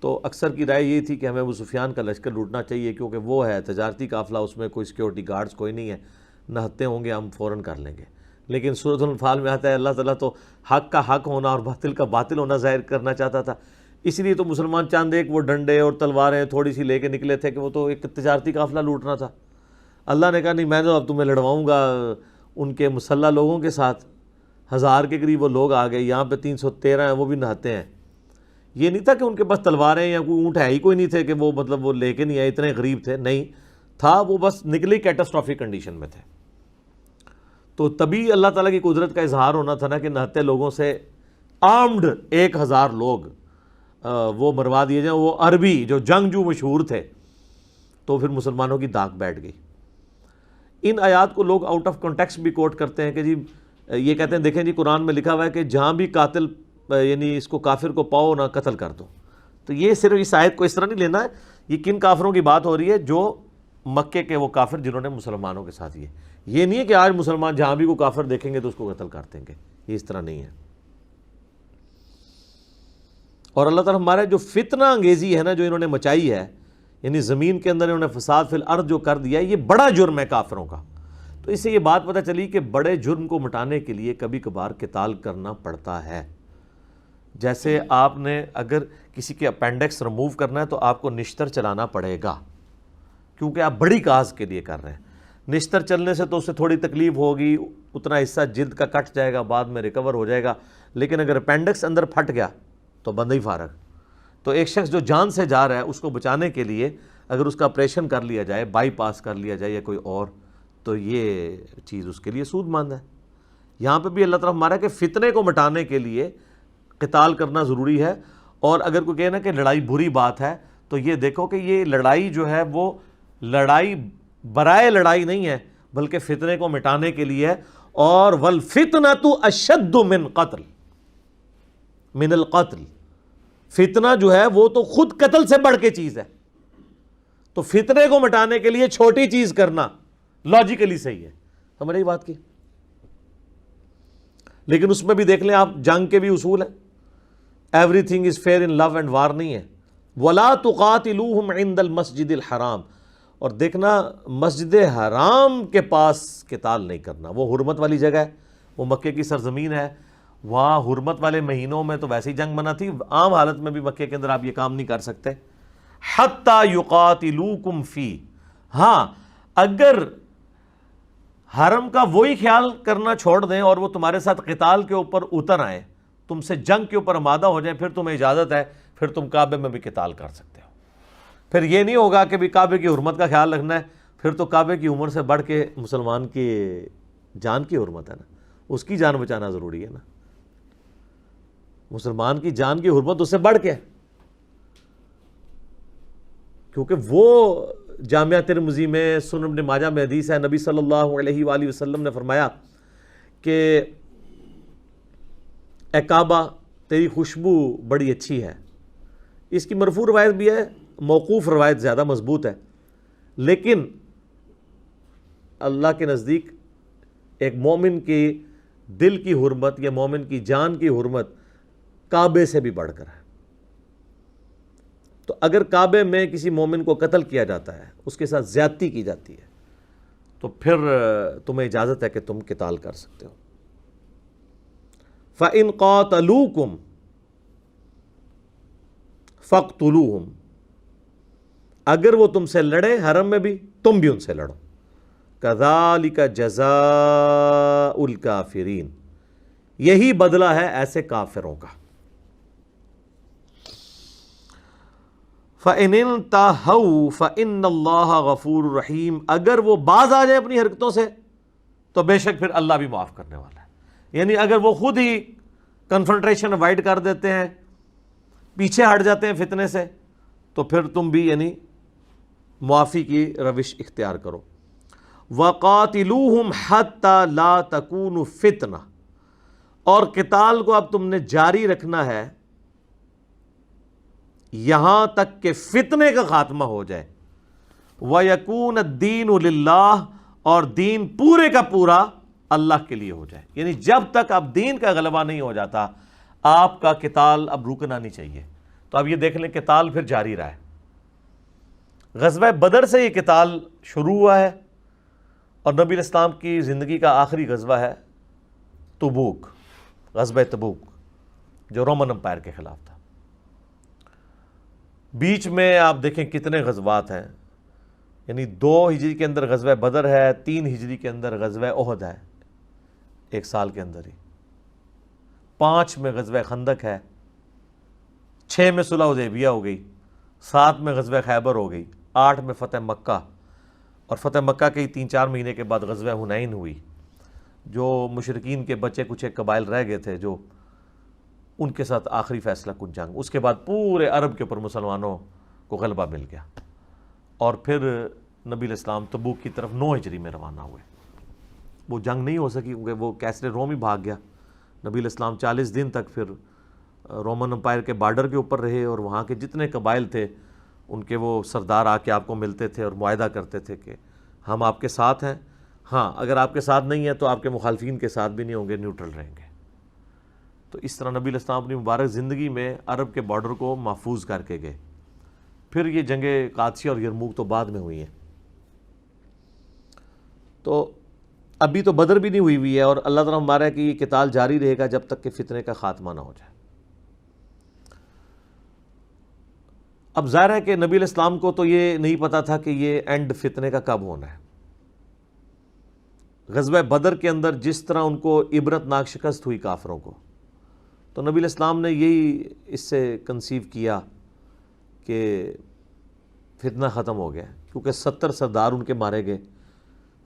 Speaker 1: تو اکثر کی رائے یہ تھی کہ ہمیں ابو سفیان کا لشکر لوٹنا چاہیے، کیونکہ وہ ہے تجارتی قافلہ، اس میں کوئی سیکیورٹی گارڈز کوئی نہیں ہے، نہتے ہوں گے، ہم فوراً کر لیں گے۔ لیکن سورۃ الانفال میں آتا ہے اللہ تعالیٰ تو حق کا حق ہونا اور باطل کا باطل ہونا ظاہر کرنا چاہتا تھا، اس لیے تو مسلمان چاند ایک وہ ڈنڈے اور تلواریں تھوڑی سی لے کے نکلے تھے کہ وہ تو ایک تجارتی قافلہ لوٹنا تھا۔ اللہ نے کہا نہیں، میں تو اب تمہیں لڑواؤں گا ان کے مسلح لوگوں کے ساتھ۔ 1000 کے قریب وہ لوگ آ گئے، یہاں پہ 313 ہیں، وہ بھی نہاتے ہیں۔ یہ نہیں تھا کہ ان کے پاس تلواریں یا کوئی اونٹ ہے ہی کوئی نہیں تھے کہ وہ مطلب وہ لے کے نہیں آئے، اتنے غریب تھے، نہیں تھا، وہ بس نکلی کیٹاسٹرافک کنڈیشن میں تھے۔ تو تبھی اللہ تعالیٰ کی قدرت کا اظہار ہونا تھا نا کہ نہتے لوگوں سے آرمڈ 1000 لوگ وہ مروا دیے جائیں، وہ عربی جو جنگجو مشہور تھے۔ تو پھر مسلمانوں کی داغ بیٹھ گئی۔ ان آیات کو لوگ آؤٹ آف کانٹیکسٹ بھی کوٹ کرتے ہیں کہ جی یہ کہتے ہیں دیکھیں جی قرآن میں لکھا ہوا ہے کہ جہاں بھی قاتل یعنی اس کو کافر کو پاؤ نہ قتل کر دو۔ تو یہ صرف اس آیت کو اس طرح نہیں لینا ہے، یہ کن کافروں کی بات ہو رہی ہے؟ جو مکے کے وہ کافر جنہوں نے مسلمانوں کے ساتھ یہ نہیں ہے کہ آج مسلمان جہاں بھی کوئی کافر دیکھیں گے تو اس کو قتل کر دیں گے، یہ اس طرح نہیں ہے۔ اور اللہ تعالیٰ ہمارے جو فتنہ انگیزی ہے نا جو انہوں نے مچائی ہے، یعنی زمین کے اندر انہوں نے فساد فی الارض جو کر دیا ہے، یہ بڑا جرم ہے کافروں کا۔ تو اس سے یہ بات پتہ چلی کہ بڑے جرم کو مٹانے کے لیے کبھی کبھار قتال کرنا پڑتا ہے۔ جیسے آپ نے اگر کسی کے اپینڈکس ریموو کرنا ہے تو آپ کو نشتر چلانا پڑے گا، کیونکہ آپ بڑی کاز کے لیے کر رہے ہیں۔ نشتر چلنے سے تو اس سے تھوڑی تکلیف ہوگی، اتنا حصہ جلد کا کٹ جائے گا، بعد میں ریکور ہو جائے گا، لیکن اگر اپینڈکس اندر پھٹ گیا تو بندہ ہی فارغ۔ تو ایک شخص جو جان سے جا رہا ہے اس کو بچانے کے لیے اگر اس کا آپریشن کر لیا جائے، بائی پاس کر لیا جائے یا کوئی اور، تو یہ چیز اس کے لیے سود مند ہے۔ یہاں پہ بھی اللہ تعالیٰ ہمارا کہ فتنے کو مٹانے کے لیے قتال کرنا ضروری ہے. اور اگر کوئی کہے نا کہ لڑائی بری بات ہے تو یہ دیکھو کہ یہ لڑائی جو ہے وہ لڑائی برائے لڑائی نہیں ہے بلکہ فتنے کو مٹانے کے لیے ہے. اور والفتنۃ اشد من قتل من القتل، فتنہ جو ہے وہ تو خود قتل سے بڑھ کے چیز ہے. تو فتنے کو مٹانے کے لیے چھوٹی چیز کرنا لاجیکلی صحیح ہے. سمجھ رہی بات کی؟ لیکن اس میں بھی دیکھ لیں آپ، جنگ کے بھی اصول ہیں. Everything is fair in love and war نہیں ہے. وَلَا تُقَاتِلُوهُمْ عِنْدَ الْمَسْجِدِ الْحَرَامِ، اور دیکھنا مسجد حرام کے پاس قتال نہیں کرنا. وہ حرمت والی جگہ ہے، وہ مکے کی سرزمین ہے، وہاں حرمت والے مہینوں میں تو ویسے ہی جنگ منع تھی، عام حالت میں بھی مکے کے اندر آپ یہ کام نہیں کر سکتے. حَتَّى يُقَاتِلُوكُمْ فِي، ہاں اگر حرم کا وہی خیال کرنا چھوڑ دیں اور وہ تمہارے ساتھ قتال کے اوپر اتر آئیں، تم سے جنگ کے اوپر آمادہ ہو جائیں، پھر تمہیں اجازت ہے، پھر تم کعبے میں بھی قتال کر سکتے ہو. پھر یہ نہیں ہوگا کہ بھی کعبے کی حرمت کا خیال رکھنا ہے، پھر تو کعبے کی عمر سے بڑھ کے مسلمان کی جان کی حرمت ہے نا، اس کی جان بچانا ضروری ہے نا. مسلمان کی جان کی حرمت اس سے بڑھ کے ہے، کیونکہ وہ جامعہ ترمذی میں، سنن ابن ماجہ میں حدیث ہے، نبی صلی اللہ علیہ وآلہ وسلم نے فرمایا کہ اے کعبہ تیری خوشبو بڑی اچھی ہے. اس کی مرفوع روایت بھی ہے، موقوف روایت زیادہ مضبوط ہے، لیکن اللہ کے نزدیک ایک مومن کی دل کی حرمت یا مومن کی جان کی حرمت کعبے سے بھی بڑھ کر ہے. تو اگر کعبے میں کسی مومن کو قتل کیا جاتا ہے، اس کے ساتھ زیادتی کی جاتی ہے، تو پھر تمہیں اجازت ہے کہ تم قتال کر سکتے ہو. فَإِن قَاتَلُوكُمْ فَاقْتُلُوهُمْ، اگر وہ تم سے لڑے حرم میں بھی، تم بھی ان سے لڑو. كَذَلِكَ جَزَاءُ الْكَافِرِينَ، یہی بدلہ ہے ایسے کافروں کا. فَإِنِ انْتَهَوْا فَإِنَّ اللَّهَ غَفُورٌ رَحِيمٌ، اگر وہ باز آ جائے اپنی حرکتوں سے تو بے شک پھر اللہ بھی معاف کرنے والا ہے. یعنی اگر وہ خود ہی کنفرنٹریشن اوائڈ کر دیتے ہیں، پیچھے ہٹ جاتے ہیں فتنے سے، تو پھر تم بھی یعنی معافی کی روش اختیار کرو. وَقَاتِلُوهُمْ حَتَّى لَا تَكُونُ فِتْنَةٌ، اور قتال کو اب تم نے جاری رکھنا ہے یہاں تک کہ فتنے کا خاتمہ ہو جائے. وَيَكُونَ الدِّينُ لِلَّهِ، اور دین پورے کا پورا اللہ کے لیے ہو جائے. یعنی جب تک اب دین کا غلبہ نہیں ہو جاتا آپ کا قتال اب رکنا نہیں چاہیے. تو اب یہ دیکھ لیں قتال پھر جاری رہا ہے. غزوہ بدر سے یہ قتال شروع ہوا ہے اور نبی علیہ السلام کی زندگی کا آخری غزوہ ہے تبوک، غزوہ تبوک جو رومن امپائر کے خلاف تھا. بیچ میں آپ دیکھیں کتنے غزوات ہیں، یعنی 2 ہجری کے اندر غزوہ بدر ہے، 3 ہجری کے اندر غزوہ احد ہے، ایک سال کے اندر ہی. 5 میں غزوہ خندق ہے، 6 میں صلح حدیبیہ ہو گئی، 7 میں غزوہ خیبر ہو گئی، 8 میں فتح مکہ، اور فتح مکہ کے 3-4 مہینے کے بعد غزوہ حنین ہوئی. جو مشرکین کے بچے کچھ ایک قبائل رہ گئے تھے جو ان کے ساتھ آخری فیصلہ کن جنگ. اس کے بعد پورے عرب کے اوپر مسلمانوں کو غلبہ مل گیا اور پھر نبی علیہ السلام تبوک کی طرف 9 ہجری میں روانہ ہوئے. وہ جنگ نہیں ہو سکی کیونکہ وہ کیسر روم ہی بھاگ گیا. نبی علیہ السلام 40 دن تک پھر رومن امپائر کے بارڈر کے اوپر رہے اور وہاں کے جتنے قبائل تھے ان کے وہ سردار آ کے آپ کو ملتے تھے اور معاہدہ کرتے تھے کہ ہم آپ کے ساتھ ہیں، ہاں اگر آپ کے ساتھ نہیں ہیں تو آپ کے مخالفین کے ساتھ بھی نہیں ہوں گے، نیوٹرل رہیں گے. تو اس طرح نبی علیہ السلام اپنی مبارک زندگی میں عرب کے بارڈر کو محفوظ کر کے گئے. پھر یہ جنگیں قادسیہ اور یرموک تو بعد میں ہوئی ہیں. تو ابھی تو بدر بھی نہیں ہوئی ہے اور اللہ تعالیٰ ہمارا ہے کہ یہ قتال جاری رہے گا جب تک کہ فتنے کا خاتمہ نہ ہو جائے. اب ظاہر ہے کہ نبی علیہ السلام کو تو یہ نہیں پتا تھا کہ یہ اینڈ فتنے کا کب ہونا ہے. غزوہ بدر کے اندر جس طرح ان کو عبرت ناک شکست ہوئی کافروں کو، تو نبی علیہ السلام نے یہی اس سے کنسیو کیا کہ فتنہ ختم ہو گیا، کیونکہ 70 سردار ان کے مارے گئے.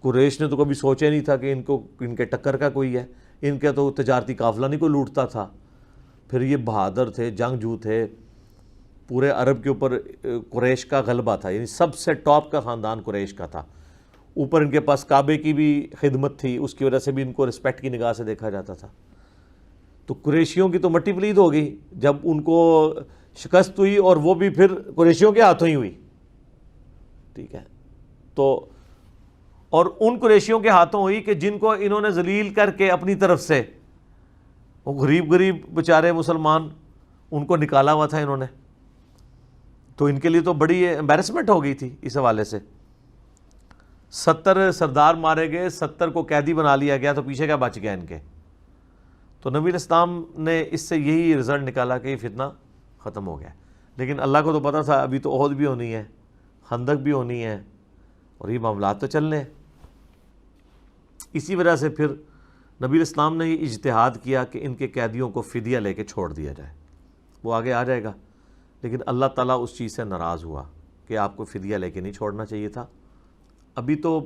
Speaker 1: قریش نے تو کبھی سوچا نہیں تھا کہ ان کے ٹکر کا کوئی ہے. ان کے تو تجارتی قافلہ نہیں کوئی لوٹتا تھا. پھر یہ بہادر تھے، جنگجو تھے، پورے عرب کے اوپر قریش کا غلبہ تھا، یعنی سب سے ٹاپ کا خاندان قریش کا تھا. اوپر ان کے پاس کعبے کی بھی خدمت تھی، اس کی وجہ سے بھی ان کو رسپیکٹ کی نگاہ سے دیکھا جاتا تھا. تو قریشیوں کی تو مٹی پلید ہو گئی جب ان کو شکست ہوئی، اور وہ بھی پھر قریشیوں کے ہاتھوں ہی ہوئی. ٹھیک ہے، تو اور ان قریشیوں کے ہاتھوں ہوئی کہ جن کو انہوں نے ذلیل کر کے اپنی طرف سے، وہ غریب بیچارے مسلمان، ان کو نکالا ہوا تھا انہوں نے. تو ان کے لیے تو بڑی امبیرسمنٹ ہو گئی تھی اس حوالے سے. 70 سردار مارے گئے، 70 کو قیدی بنا لیا گیا، تو پیچھے کیا بچ گیا ان کے؟ تو نبی علیہ السلام نے اس سے یہی رزلٹ نکالا کہ یہ فتنہ ختم ہو گیا. لیکن اللہ کو تو پتا تھا ابھی تو احد بھی ہونی ہے، خندق بھی ہونی ہے، اور یہ معاملات تو چلنے ہیں. اسی وجہ سے پھر نبی علیہ السلام نے یہ اجتہاد کیا کہ ان کے قیدیوں کو فدیہ لے کے چھوڑ دیا جائے. وہ آگے آ جائے گا، لیکن اللہ تعالیٰ اس چیز سے ناراض ہوا کہ آپ کو فدیہ لے کے نہیں چھوڑنا چاہیے تھا. ابھی تو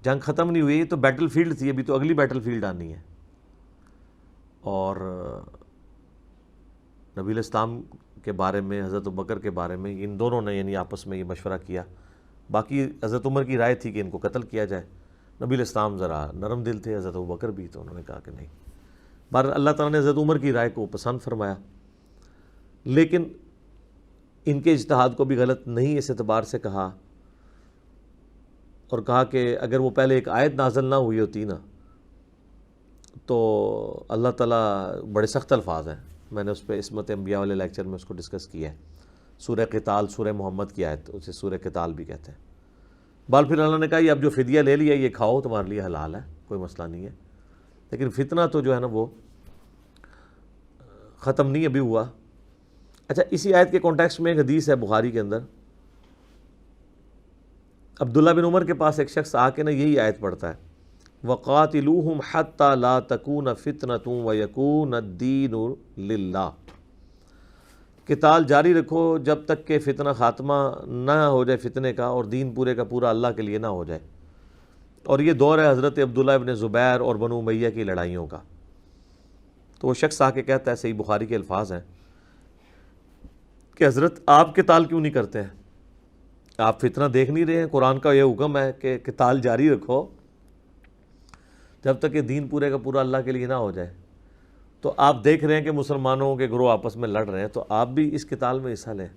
Speaker 1: جنگ ختم نہیں ہوئی، تو بیٹل فیلڈ تھی، ابھی تو اگلی بیٹل فیلڈ آنی ہے. اور نبی علیہ السلام کے بارے میں، حضرت ابوبکر کے بارے میں، ان دونوں نے یعنی آپس میں یہ مشورہ کیا. باقی حضرت عمر کی رائے تھی کہ ان کو قتل کیا جائے. نبی علیہ السلام ذرا نرم دل تھے، حضرت ابوبکر بھی، تو انہوں نے کہا کہ نہیں. بہرحال اللہ تعالیٰ نے حضرت عمر کی رائے کو پسند فرمایا، لیکن ان کے اجتہاد کو بھی غلط نہیں اس اعتبار سے کہا، اور کہا کہ اگر وہ پہلے ایک آیت نازل نہ ہوئی ہوتی نا تو اللہ تعالیٰ بڑے سخت الفاظ ہیں. میں نے اس پہ عصمت انبیاء والے لیکچر میں اس کو ڈسکس کیا ہے. سورہ قتال، سورہ محمد کی آیت، اسے سورہ قتال بھی کہتے ہیں. پھر اللہ نے کہا یہ اب جو فدیہ لے لیا یہ کھاؤ، تمہارے لیے حلال ہے، کوئی مسئلہ نہیں ہے. لیکن فتنہ تو جو ہے نا وہ ختم نہیں ابھی ہوا. اچھا، اسی آیت کے کانٹیکسٹ میں ایک حدیث ہے بخاری کے اندر. عبداللہ بن عمر کے پاس ایک شخص آ کے نا یہی آیت پڑھتا ہے، وَقَاتِلُوهُمْ حَتَّى لَا تَكُونَ فِتْنَةٌ وَيَكُونَ الدِّينُ لِلَّهِ. قتال جاری رکھو جب تک کہ فتنہ خاتمہ نہ ہو جائے فتنے کا، اور دین پورے کا پورا اللہ کے لیے نہ ہو جائے. اور یہ دور ہے حضرت عبداللہ ابن زبیر اور بنو امیہ کی لڑائیوں کا. تو وہ شخص آ کے کہتا ہے، صحیح بخاری کے الفاظ ہیں کہ حضرت آپ قتال کیوں نہیں کرتے ہیں؟ آپ فتنہ دیکھ نہیں رہے ہیں؟ قرآن کا یہ حکم ہے کہ قتال جاری رکھو جب تک کہ دین پورے کا پورا اللہ کے لیے نہ ہو جائے. تو آپ دیکھ رہے ہیں کہ مسلمانوں کے گروہ آپس میں لڑ رہے ہیں، تو آپ بھی اس قتال میں حصہ لیں.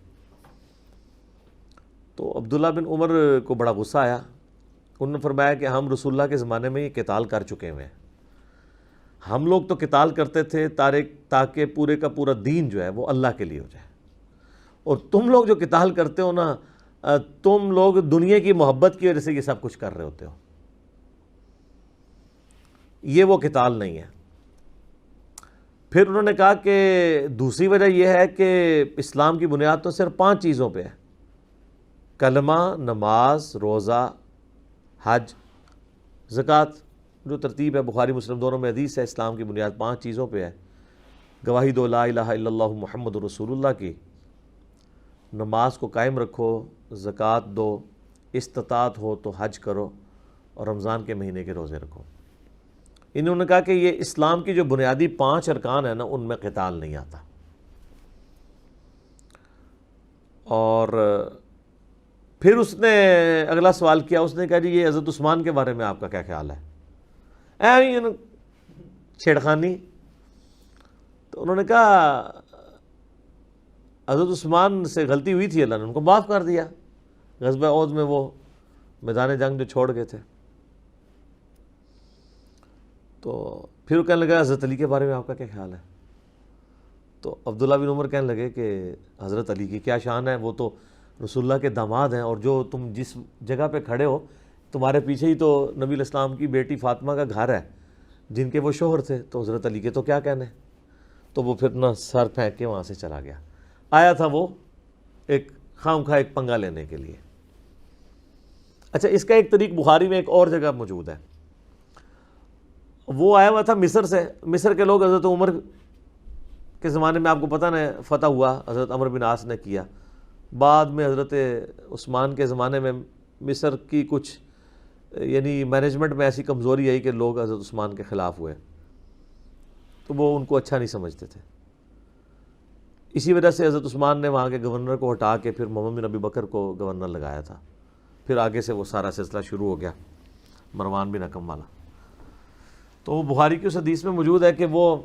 Speaker 1: تو عبداللہ بن عمر کو بڑا غصہ آیا. انہوں نے فرمایا کہ ہم رسول اللہ کے زمانے میں یہ قتال کر چکے ہوئے ہیں. ہم لوگ تو قتال کرتے تھے تاکہ پورے کا پورا دین جو ہے وہ اللہ کے لیے ہو جائے، اور تم لوگ جو قتال کرتے ہو نا، تم لوگ دنیا کی محبت کی وجہ سے یہ سب کچھ کر رہے ہوتے ہو. یہ وہ قتال نہیں ہے. پھر انہوں نے کہا کہ دوسری وجہ یہ ہے کہ اسلام کی بنیاد تو صرف 5 چیزوں پہ ہے: کلمہ، نماز، روزہ، حج، زکوٰۃ. جو ترتیب ہے بخاری مسلم دونوں میں حدیث ہے، اسلام کی بنیاد 5 چیزوں پہ ہے: گواہی دو لا الہ الا اللہ محمد رسول اللہ کی، نماز کو قائم رکھو، زکوٰۃ دو، استطاعت ہو تو حج کرو، اور رمضان کے مہینے کے روزے رکھو. انہوں نے کہا کہ یہ اسلام کی جو بنیادی 5 ارکان ہیں نا، ان میں قتال نہیں آتا. اور پھر اس نے اگلا سوال کیا، اس نے کہا جی یہ حضرت عثمان کے بارے میں آپ کا کیا خیال ہے؟ چھیڑخانی. تو انہوں نے کہا حضرت عثمان سے غلطی ہوئی تھی، اللہ نے ان کو معاف کر دیا غزوہ احد میں، وہ میدان جنگ جو چھوڑ گئے تھے. تو پھر وہ کہنے لگا حضرت علی کے بارے میں آپ کا کیا خیال ہے؟ تو عبداللہ بن عمر کہنے لگے کہ حضرت علی کی کیا شان ہے، وہ تو رسول اللہ کے داماد ہیں، اور جو تم جس جگہ پہ کھڑے ہو تمہارے پیچھے ہی تو نبی علیہ السلام کی بیٹی فاطمہ کا گھر ہے جن کے وہ شوہر تھے، تو حضرت علی کے تو کیا کہنے. تو وہ پھر نہ سر پھینک کے وہاں سے چلا گیا. آیا تھا وہ ایک خام خواہ ایک پنگا لینے کے لیے. اچھا، اس کا ایک طریق بخاری میں ایک اور جگہ موجود ہے. وہ آیا ہوا تھا مصر سے. مصر کے لوگ حضرت عمر کے زمانے میں، آپ کو پتہ نا فتح ہوا، حضرت عمرو بن عاص نے کیا. بعد میں حضرت عثمان کے زمانے میں مصر کی کچھ یعنی مینجمنٹ میں ایسی کمزوری آئی کہ لوگ حضرت عثمان کے خلاف ہوئے. تو وہ ان کو اچھا نہیں سمجھتے تھے. اسی وجہ سے حضرت عثمان نے وہاں کے گورنر کو ہٹا کے پھر محمد بن ابی بکر کو گورنر لگایا تھا. پھر آگے سے وہ سارا سلسلہ شروع ہو گیا مروان بن حکم والا. تو بخاری کی اس حدیث میں موجود ہے کہ وہ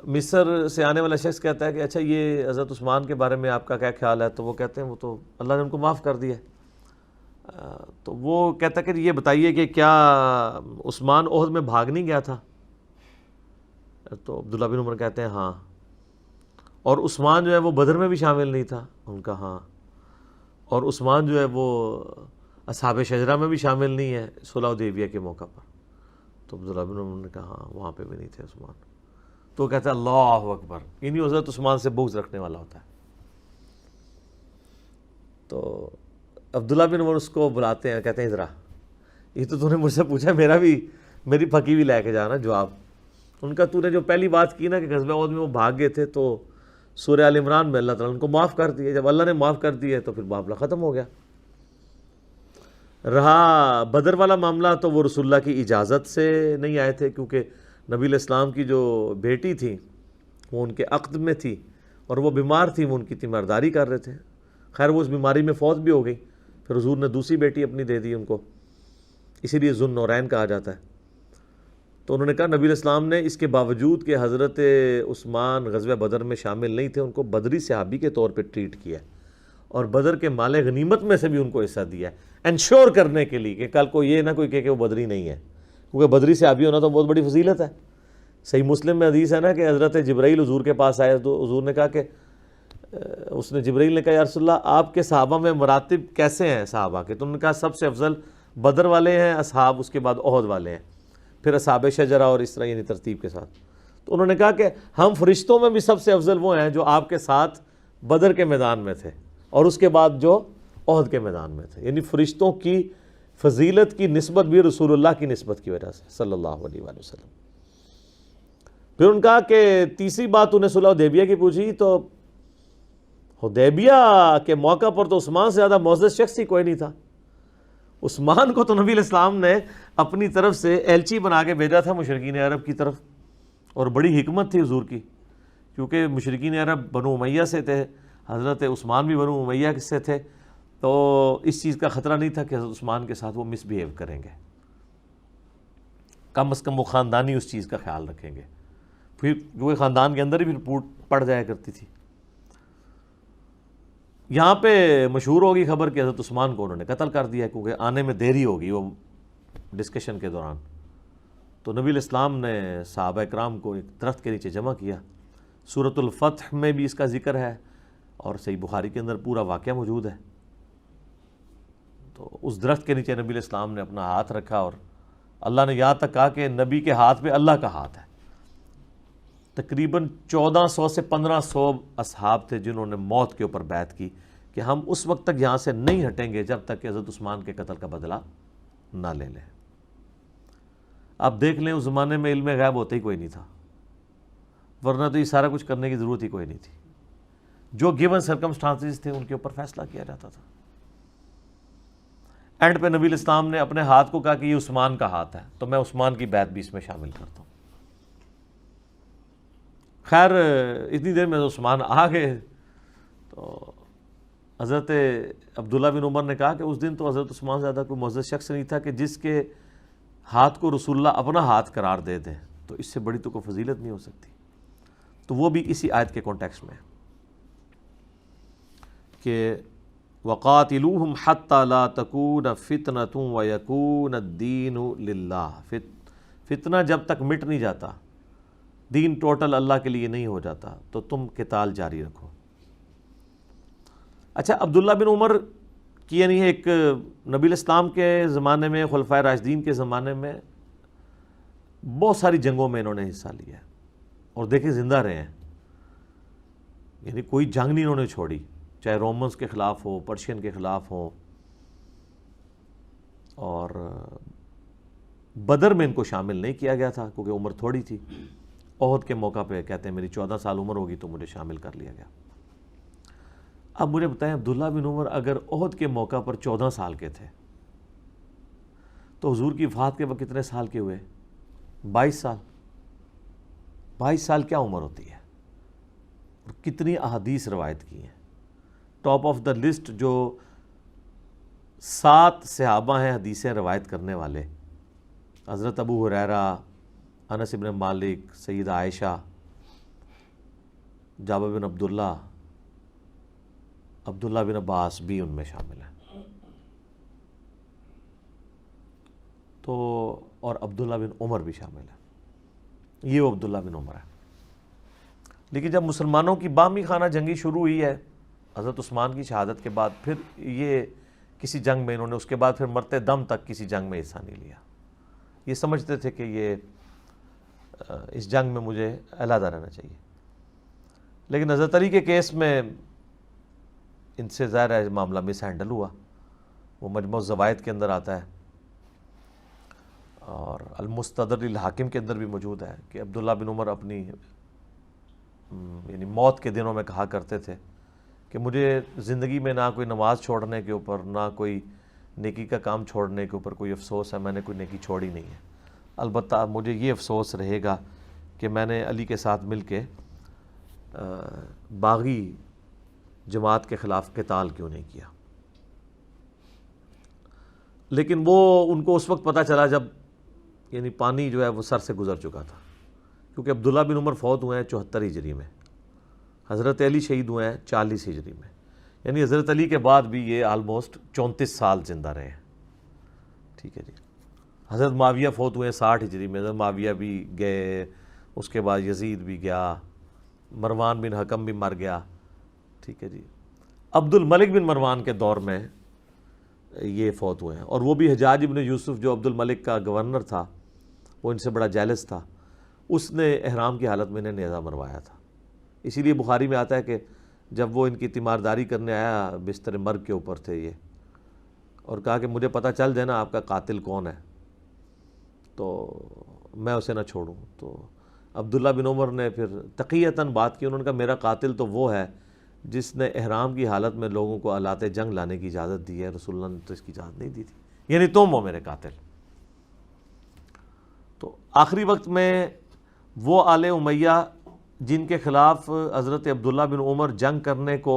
Speaker 1: مصر سے آنے والا شخص کہتا ہے کہ اچھا یہ حضرت عثمان کے بارے میں آپ کا کیا خیال ہے؟ تو وہ کہتے ہیں وہ تو اللہ نے ان کو معاف کر دیا. تو وہ کہتا ہے کہ یہ بتائیے کہ کیا عثمان احد میں بھاگ نہیں گیا تھا؟ تو عبداللہ بن عمر کہتے ہیں ہاں. اور عثمان جو ہے وہ بدر میں بھی شامل نہیں تھا؟ ان کا ہاں. اور عثمان جو ہے وہ اصحاب شجرہ میں بھی شامل نہیں ہے صلح حدیبیہ کے موقع پر؟ تو عبداللہ بن عمر نے کہا ہاں وہاں پہ بھی نہیں تھے عثمان. تو وہ کہتا ہے اللہ اکبر، یعنی حضرت عثمان سے بغض رکھنے والا ہوتا ہے. تو عبداللہ بن عمر اس کو بلاتے ہیں، کہتے ہیں ادھر آ، یہ تو نے مجھ سے پوچھا، میری پھکی بھی لے کے جانا جواب. ان کا تو نے جو پہلی بات کی نا کہ غزوہ احد میں وہ بھاگ گئے تھے، تو سورہ آل عمران میں اللہ تعالیٰ نے ان کو معاف کر دیا. جب اللہ نے معاف کر دیا تو پھر معاملہ ختم ہو گیا. رہا بدر والا معاملہ، تو وہ رسول اللہ کی اجازت سے نہیں آئے تھے، کیونکہ نبی علیہ السلام کی جو بیٹی تھی وہ ان کے عقد میں تھی اور وہ بیمار تھی، وہ ان کی تیمارداری کر رہے تھے. خیر وہ اس بیماری میں فوت بھی ہو گئی. پھر حضور نے دوسری بیٹی اپنی دے دی ان کو، اسی لیے ذو النورین کہا جاتا ہے. تو انہوں نے کہا نبی علیہ السلام نے اس کے باوجود کہ حضرت عثمان غزوہ بدر میں شامل نہیں تھے، ان کو بدری صحابی کے طور پہ ٹریٹ کیا اور بدر کے مال غنیمت میں سے بھی ان کو حصہ دیا، انشور کرنے کے لیے کہ کل کو یہ نہ کوئی کہے کہ وہ بدری نہیں ہے، کیونکہ بدری صحابی ہونا تو بہت بڑی فضیلت ہے. صحیح مسلم میں حدیث ہے نا کہ حضرت جبرائیل حضور کے پاس آئے تو حضور نے کہا کہ جبرائیل نے کہا یا رسول اللہ آپ کے صحابہ میں مراتب کیسے ہیں صحابہ کے؟ تو انہوں نے کہا سب سے افضل بدر والے ہیں اصحاب، اس کے بعد احد والے ہیں، پھر اصحاب شجرہ، اور اس طرح یعنی ترتیب کے ساتھ. تو انہوں نے کہا کہ ہم فرشتوں میں بھی سب سے افضل وہ ہیں جو آپ کے ساتھ بدر کے میدان میں تھے اور اس کے بعد جو احد کے میدان میں تھے. یعنی فرشتوں کی فضیلت کی نسبت بھی رسول اللہ کی نسبت کی وجہ سے صلی اللہ علیہ وآلہ وسلم. پھر ان کہا کہ تیسری بات انہیں صلح حدیبیہ کی پوچھی، تو حدیبیہ کے موقع پر تو عثمان سے زیادہ معزز شخص ہی کوئی نہیں تھا. عثمان کو تو نبی علیہ السلام نے اپنی طرف سے ایلچی بنا کے بھیجا تھا مشرکین عرب کی طرف، اور بڑی حکمت تھی حضور کی، کیونکہ مشرکین عرب بنو امیہ سے تھے، حضرت عثمان بھی بنو امیہ سے تھے، تو اس چیز کا خطرہ نہیں تھا کہ حضرت عثمان کے ساتھ وہ مس بیہیو کریں گے. کم از کم وہ خاندانی اس چیز کا خیال رکھیں گے، پھر کیونکہ خاندان کے اندر ہی پھر پوٹ پڑ جایا کرتی تھی. یہاں پہ مشہور ہوگی خبر کہ حضرت عثمان کو انہوں نے قتل کر دیا کیونکہ آنے میں دیری ہوگی وہ ڈسکشن کے دوران. تو نبی علیہ السلام نے صحابہ اکرام کو ایک درخت کے نیچے جمع کیا. سورۃ الفتح میں بھی اس کا ذکر ہے اور صحیح بخاری کے اندر پورا واقعہ موجود ہے. تو اس درخت کے نیچے نبی علیہ السلام نے اپنا ہاتھ رکھا اور اللہ نے یہاں تک کہا کہ نبی کے ہاتھ پہ اللہ کا ہاتھ ہے. تقریباً 1400 سے 1500 اصحاب تھے جنہوں نے موت کے اوپر بیعت کی کہ ہم اس وقت تک یہاں سے نہیں ہٹیں گے جب تک کہ حضرت عثمان کے قتل کا بدلہ نہ لے لیں. آپ دیکھ لیں اس زمانے میں علم غیب ہوتا ہی کوئی نہیں تھا، ورنہ تو یہ سارا کچھ کرنے کی ضرورت ہی کوئی نہیں تھی. جو گیون سرکمسٹانسز تھے ان کے اوپر فیصلہ کیا جاتا تھا. اینڈ پہ نبی علیہ السلام نے اپنے ہاتھ کو کہا کہ یہ عثمان کا ہاتھ ہے، تو میں عثمان کی بیعت بھی اس میں شامل کرتا ہوں. خیر اتنی دیر میں عثمان آ گئے تو حضرت عبداللہ بن عمر نے کہا کہ اس دن تو حضرت عثمان زیادہ کوئی معزز شخص نہیں تھا کہ جس کے ہاتھ کو رسول اللہ اپنا ہاتھ قرار دے دیں، تو اس سے بڑی تو کوئی فضیلت نہیں ہو سکتی. تو وہ بھی اسی آیت کے کانٹیکسٹ میں کہ وَقَاتِلُوهُمْ حَتَّى لَا تَكُونَ فِتْنَةٌ وَيَكُونَ الدِّينُ لِلَّهِ. فتنہ جب تک مٹ نہیں جاتا، دین ٹوٹل اللہ کے لیے نہیں ہو جاتا، تو تم قتال جاری رکھو. اچھا عبداللہ بن عمر کی یعنی ایک نبی علیہ السلام کے زمانے میں، خلفائے راشدین کے زمانے میں بہت ساری جنگوں میں انہوں نے حصہ لیا ہے اور دیکھیں زندہ رہے ہیں. یعنی کوئی جنگ نہیں انہوں نے چھوڑی، چاہے رومنز کے خلاف ہو، پرشین کے خلاف ہو. اور بدر میں ان کو شامل نہیں کیا گیا تھا کیونکہ عمر تھوڑی تھی. احد کے موقع پہ کہتے ہیں میری 14 سال عمر ہوگی تو مجھے شامل کر لیا گیا. اب مجھے بتائیں عبداللہ بن عمر اگر احد کے موقع پر 14 سال کے تھے تو حضور کی وفات کے وقت کتنے سال کے ہوئے؟ 22 سال. 22 سال کیا عمر ہوتی ہے، اور کتنی احادیث روایت کی ہیں۔ ٹاپ آف دا لسٹ جو 7 صحابہ ہیں حدیثیں روایت کرنے والے، حضرت ابو ہریرہ، انس بن مالک، سیدہ عائشہ، جابر بن عبداللہ بن عباس بھی ان میں شامل ہیں، تو اور عبداللہ بن عمر بھی شامل ہے، یہ وہ عبداللہ بن عمر ہے۔ لیکن جب مسلمانوں کی باہمی خانہ جنگی شروع ہوئی ہے حضرت عثمان کی شہادت کے بعد، پھر یہ کسی جنگ میں انہوں نے اس کے بعد پھر مرتے دم تک کسی جنگ میں حصہ نہیں لیا۔ یہ سمجھتے تھے کہ یہ اس جنگ میں مجھے علیحدہ رہنا چاہیے۔ لیکن حضرت علی کے کیس میں ان سے ظاہر ہے معاملہ مس ہینڈل ہوا، وہ مجموع الزوائد کے اندر آتا ہے اور المستدرک للحاکم کے اندر بھی موجود ہے کہ عبداللہ بن عمر اپنی یعنی موت کے دنوں میں کہا کرتے تھے کہ مجھے زندگی میں نہ کوئی نماز چھوڑنے کے اوپر، نہ کوئی نیکی کا کام چھوڑنے کے اوپر کوئی افسوس ہے، میں نے کوئی نیکی چھوڑی نہیں ہے، البتہ مجھے یہ افسوس رہے گا کہ میں نے علی کے ساتھ مل کے باغی جماعت کے خلاف قتال کیوں نہیں کیا۔ لیکن وہ ان کو اس وقت پتہ چلا جب یعنی پانی جو ہے وہ سر سے گزر چکا تھا، کیونکہ عبداللہ بن عمر فوت ہوئے ہیں 74 ہجری میں، حضرت علی شہید ہوئے ہیں 40 ہجری میں، یعنی حضرت علی کے بعد بھی یہ آلموسٹ 34 سال زندہ رہے ہیں، ٹھیک ہے جی۔ حضرت معاویہ فوت ہوئے ہیں 60 ہجری میں، حضرت معاویہ بھی گئے، اس کے بعد یزید بھی گیا، مروان بن حکم بھی مر گیا، ٹھیک ہے جی۔ عبد الملک بن مروان کے دور میں یہ فوت ہوئے ہیں، اور وہ بھی حجاج ابن یوسف جو عبد الملک کا گورنر تھا، وہ ان سے بڑا جیلس تھا، اس نے احرام کی حالت میں انہیں نیزہ مروایا تھا۔ اسی لیے بخاری میں آتا ہے کہ جب وہ ان کی تیمارداری کرنے آیا بستر مرگ کے اوپر تھے یہ، اور کہا کہ مجھے پتہ چل جائے نا آپ کا قاتل کون ہے تو میں اسے نہ چھوڑوں، تو عبداللہ بن عمر نے پھر تقیتاً بات کی، انہوں نے کہا میرا قاتل تو وہ ہے جس نے احرام کی حالت میں لوگوں کو آلات جنگ لانے کی اجازت دی ہے، رسول اللہ نے تو اس کی اجازت نہیں دی تھی، یعنی تم ہو میرے قاتل۔ تو آخری وقت میں وہ آل امیہ جن کے خلاف حضرت عبداللہ بن عمر جنگ کرنے کو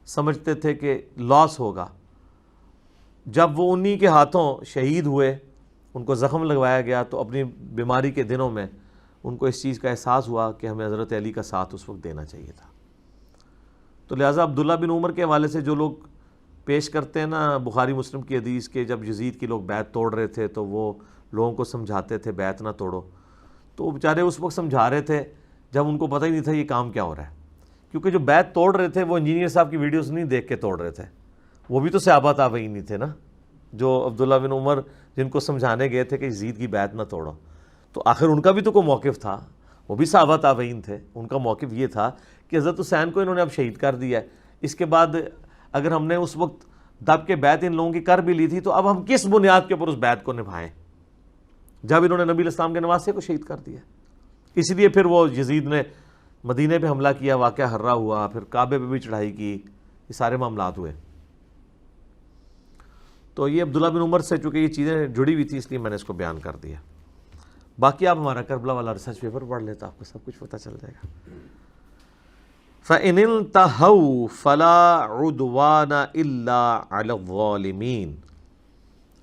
Speaker 1: سمجھتے تھے کہ لاس ہوگا، جب وہ انہی کے ہاتھوں شہید ہوئے، ان کو زخم لگوایا گیا، تو اپنی بیماری کے دنوں میں ان کو اس چیز کا احساس ہوا کہ ہمیں حضرت علی کا ساتھ اس وقت دینا چاہیے تھا۔ تو لہٰذا عبداللہ بن عمر کے حوالے سے جو لوگ پیش کرتے ہیں نا بخاری مسلم کی حدیث کے، جب یزید کی لوگ بیعت توڑ رہے تھے تو وہ لوگوں کو سمجھاتے تھے بیعت نہ توڑو، تو وہ بیچارے اس وقت سمجھا رہے تھے جب ان کو پتہ ہی نہیں تھا یہ کام کیا ہو رہا ہے، کیونکہ جو بیعت توڑ رہے تھے وہ انجینئر صاحب کی ویڈیوز نہیں دیکھ کے توڑ رہے تھے، وہ بھی تو صحابہ تابعین نہیں تھے نا، جو عبداللہ بن عمر جن کو سمجھانے گئے تھے کہ یزید کی بیعت نہ توڑو، تو آخر ان کا بھی تو کوئی موقف تھا، وہ بھی صحابہ تابعین تھے، ان کا موقف یہ تھا کہ حضرت حسین کو انہوں نے اب شہید کر دیا ہے، اس کے بعد اگر ہم نے اس وقت دب کے بیعت ان لوگوں کی کر بھی لی تھی تو اب ہم کس بنیاد کے اوپر اس بیعت کو نبھائیں جب انہوں نے نبی علیہ السلام کے نواسے کو شہید کر دیا۔ اس لیے پھر وہ یزید نے مدینے پہ حملہ کیا، واقعہ ہررا ہوا، پھر کعبے پہ بھی چڑھائی کی، یہ سارے معاملات ہوئے۔ تو یہ عبداللہ بن عمر سے چونکہ یہ چیزیں جڑی ہوئی تھی اس لیے میں نے اس کو بیان کر دیا۔ باقی آپ ہمارا کربلا والا ریسرچ پیپر پڑھ لیتا، آپ کو سب کچھ پتہ چل جائے گا۔ فَإِنِ انْتَهَوْا فَلَا عُدْوَانَ إِلَّا عَلَى الظَّالِمِينَ،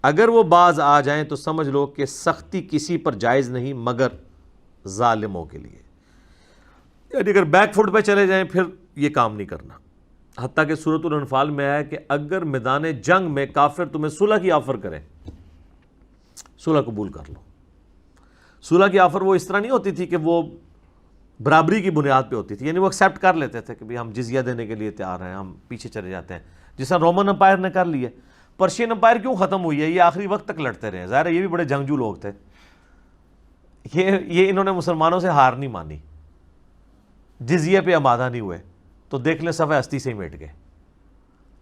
Speaker 1: اگر وہ باز آ جائیں تو سمجھ لو کہ سختی کسی پر جائز نہیں مگر ظالموں کے لیے، یعنی اگر بیک فوٹ پہ چلے جائیں پھر یہ کام نہیں کرنا۔ حتیٰ کہ سورۃ الانفال میں آیا کہ اگر میدان جنگ میں کافر تمہیں صلح کی آفر کرے، صلح قبول کر لو۔ صلح کی آفر وہ اس طرح نہیں ہوتی تھی کہ وہ برابری کی بنیاد پہ ہوتی تھی، یعنی وہ ایکسیپٹ کر لیتے تھے کہ بھی ہم جزیہ دینے کے لیے تیار ہیں، ہم پیچھے چلے جاتے ہیں، جس طرح رومن امپائر نے کر لیے۔ پرشین امپائر کیوں ختم ہوئی ہے؟ یہ آخری وقت تک لڑتے رہے، ظاہر ہے یہ بھی بڑے جنگجو لوگ تھے، یہ انہوں نے مسلمانوں سے ہار نہیں مانی، جزیے پہ آمادہ نہیں ہوئے، تو دیکھ لیں صفحہ ہستی سے ہی مٹ گئے۔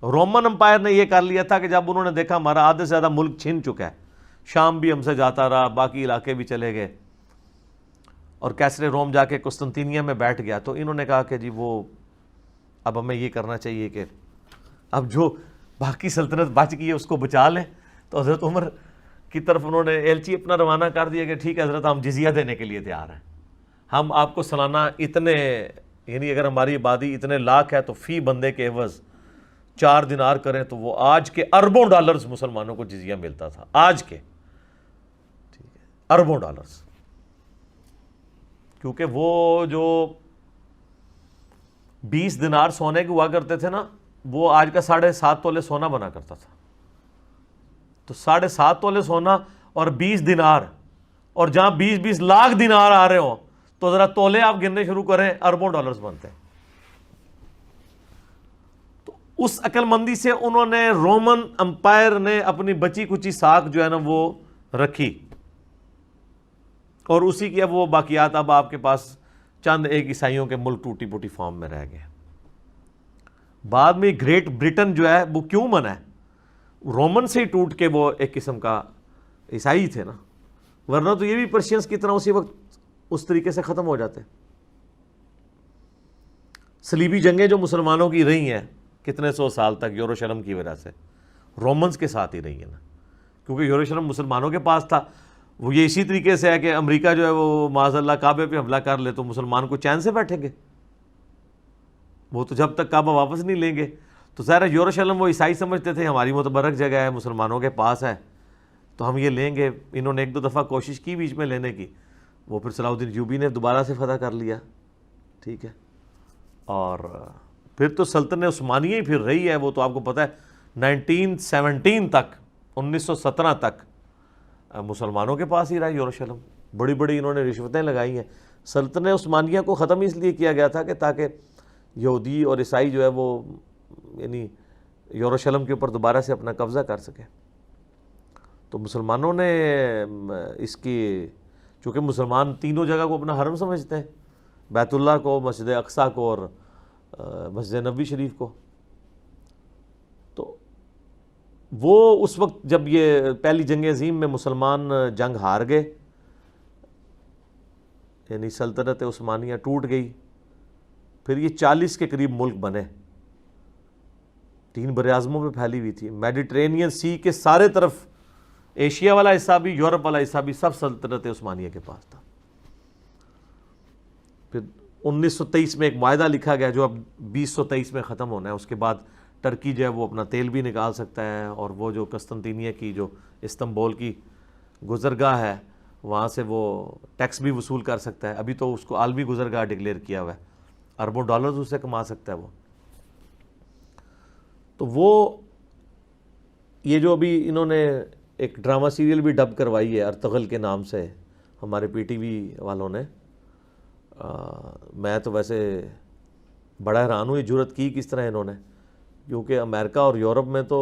Speaker 1: رومن امپائر نے یہ کر لیا تھا کہ جب انہوں نے دیکھا ہمارا آدھے سے زیادہ ملک چھن چکا ہے، شام بھی ہم سے جاتا رہا، باقی علاقے بھی چلے گئے، اور کیسرے روم جا کے قسطنطینیہ میں بیٹھ گیا، تو انہوں نے کہا کہ جی وہ اب ہمیں یہ کرنا چاہیے کہ اب جو باقی سلطنت بچ گئی ہے اس کو بچا لیں۔ تو حضرت عمر کی طرف انہوں نے ایلچی اپنا روانہ کر دیا کہ ٹھیک ہے حضرت ہم جزیہ دینے کے لیے تیار ہیں۔ ہم آپ کو سالانہ اتنے، یعنی اگر ہماری آبادی اتنے لاکھ ہے تو فی بندے کے عوض 4 دینار کریں تو وہ آج کے اربوں ڈالرز مسلمانوں کو جزیہ ملتا تھا، آج کے اربوں ڈالرز، کیونکہ وہ جو 20 دینار سونے کے ہوا کرتے تھے نا، وہ آج کا 7.5 تولے سونا بنا کرتا تھا۔ تو 7.5 تولے سونا اور 20 دینار، اور جہاں 20 لاکھ دینار آ رہے ہوں تو ذرا تولے آپ گننے شروع کریں، اربوں ڈالرز بنتے ہیں۔ تو اس عقل مندی سے انہوں نے، رومن امپائر نے اپنی بچی کچی ساکھ جو ہے نا وہ رکھی، اور اسی کی اب وہ باقیات اب آپ کے پاس چند ایک عیسائیوں کے ملک ٹوٹی پوٹی فارم میں رہ گئے۔ بعد میں گریٹ برٹن جو ہے وہ کیوں بنا ہے؟ رومن سے ہی ٹوٹ کے وہ ایک قسم کا عیسائی تھے نا، ورنہ تو یہ بھی پرشینس کی طرح اسی وقت اس طریقے سے ختم ہو جاتے۔ صلیبی جنگیں جو مسلمانوں کی رہی ہیں کتنے 100 سال تک یروشلم کی وجہ سے، رومنز کے ساتھ ہی رہی ہے نا، کیونکہ یروشلم مسلمانوں کے پاس تھا۔ وہ یہ اسی طریقے سے ہے کہ امریکہ جو ہے وہ معاذ اللہ کعبے پہ حملہ کر لے تو مسلمان کو چین سے بیٹھیں گے، وہ تو جب تک کعبہ واپس نہیں لیں گے۔ تو ظاہر ہے یروشلم وہ عیسائی سمجھتے تھے ہماری متبرک جگہ ہے، مسلمانوں کے پاس ہے تو ہم یہ لیں گے۔ انہوں نے 1-2 دفعہ کوشش کی بیچ میں لینے کی، وہ پھر صلاح الدین ایوبی نے دوبارہ سے فتح کر لیا، ٹھیک ہے۔ اور پھر تو سلطنت عثمانیہ ہی پھر رہی ہے، وہ تو آپ کو پتہ ہے 1917 تک، 1917 تک مسلمانوں کے پاس ہی رہا یروشلم۔ بڑی بڑی انہوں نے رشوتیں لگائی ہیں۔ سلطنت عثمانیہ کو ختم اس لیے کیا گیا تھا کہ تاکہ یہودی اور عیسائی جو ہے وہ یعنی یروشلم کے اوپر دوبارہ سے اپنا قبضہ کر سکے۔ تو مسلمانوں نے اس کی، چونکہ مسلمان تینوں جگہ کو اپنا حرم سمجھتے ہیں، بیت اللہ کو، مسجد اقصیٰ کو اور مسجد نبوی شریف کو، تو وہ اس وقت جب یہ پہلی جنگ عظیم میں مسلمان جنگ ہار گئے، یعنی سلطنت عثمانیہ ٹوٹ گئی، پھر یہ 40 کے قریب ملک بنے، 3 براعظموں پہ پھیلی ہوئی تھی، میڈیٹرینین سی کے سارے طرف، ایشیا والا حصہ بھی، یورپ والا حصہ بھی، سب سلطنت عثمانیہ کے پاس تھا۔ پھر 1923 میں ایک معاہدہ لکھا گیا جو اب 2023 میں ختم ہونا ہے۔ اس کے بعد ٹرکی جو ہے وہ اپنا تیل بھی نکال سکتا ہے، اور وہ جو قسطنطینیہ کی جو استنبول کی گزرگاہ ہے وہاں سے وہ ٹیکس بھی وصول کر سکتا ہے۔ ابھی تو اس کو عالمی گزرگاہ ڈکلیئر کیا ہوا ہے، اربوں ڈالرز اس سے کما سکتا ہے وہ۔ تو وہ یہ جو ابھی انہوں نے ایک ڈرامہ سیریل بھی ڈب کروائی ہے ارطغرل کے نام سے، ہمارے پی ٹی وی والوں نے، میں تو ویسے بڑا حیران ہوں یہ جرأت کی کس طرح انہوں نے، کیونکہ امریکہ اور یورپ میں تو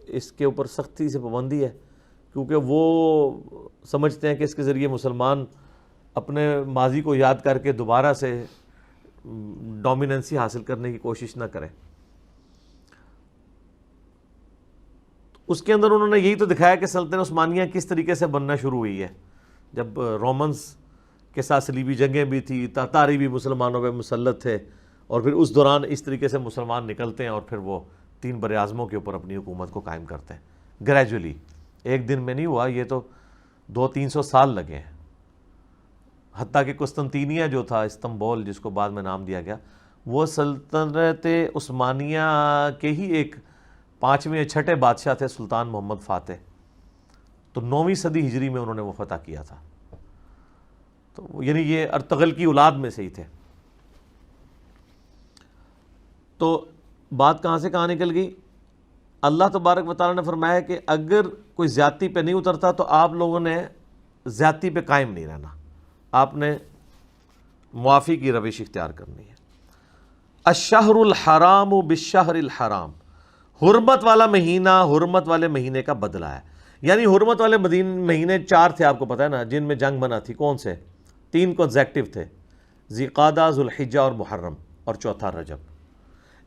Speaker 1: اس کے اوپر سختی سے پابندی ہے، کیونکہ وہ سمجھتے ہیں کہ اس کے ذریعے مسلمان اپنے ماضی کو یاد کر کے دوبارہ سے ڈومیننسی حاصل کرنے کی کوشش نہ کریں۔ اس کے اندر انہوں نے یہی تو دکھایا کہ سلطنت عثمانیہ کس طریقے سے بننا شروع ہوئی ہے، جب رومنز کے ساتھ صلیبی جنگیں بھی تھی، تاتاری بھی مسلمانوں پہ مسلط تھے، اور پھر اس دوران اس طریقے سے مسلمان نکلتے ہیں اور پھر وہ 3 براعظموں کے اوپر اپنی حکومت کو قائم کرتے ہیں گریجولی۔ ایک دن میں نہیں ہوا، یہ تو 200-300 سال لگے ہیں۔ حتیٰ کہ قسطنطینیہ جو تھا، استنبول جس کو بعد میں نام دیا گیا، وہ سلطنت عثمانیہ کے ہی ایک 5ویں یا 6ٹھے بادشاہ تھے سلطان محمد فاتح، تو 9ویں صدی ہجری میں انہوں نے وہ فتح کیا تھا، تو یعنی یہ ارطغرل کی اولاد میں سے ہی تھے۔ تو بات کہاں سے کہاں نکل گئی؟ اللہ تبارک و تعالیٰ نے فرمایا کہ اگر کوئی زیادتی پہ نہیں اترتا تو آپ لوگوں نے زیادتی پہ قائم نہیں رہنا، آپ نے معافی کی روش اختیار کرنی ہے۔ الشہر الحرام بالشہر الحرام، حرمت والا مہینہ حرمت والے مہینے کا بدلہ ہے۔ یعنی حرمت والے مہینے 4 تھے، آپ کو پتہ ہے نا، جن میں جنگ بنا تھی۔ کون سے؟ 3 کنزیکٹیو تھے، ذوالقعدہ، ذوالحجہ اور محرم، اور چوتھا رجب۔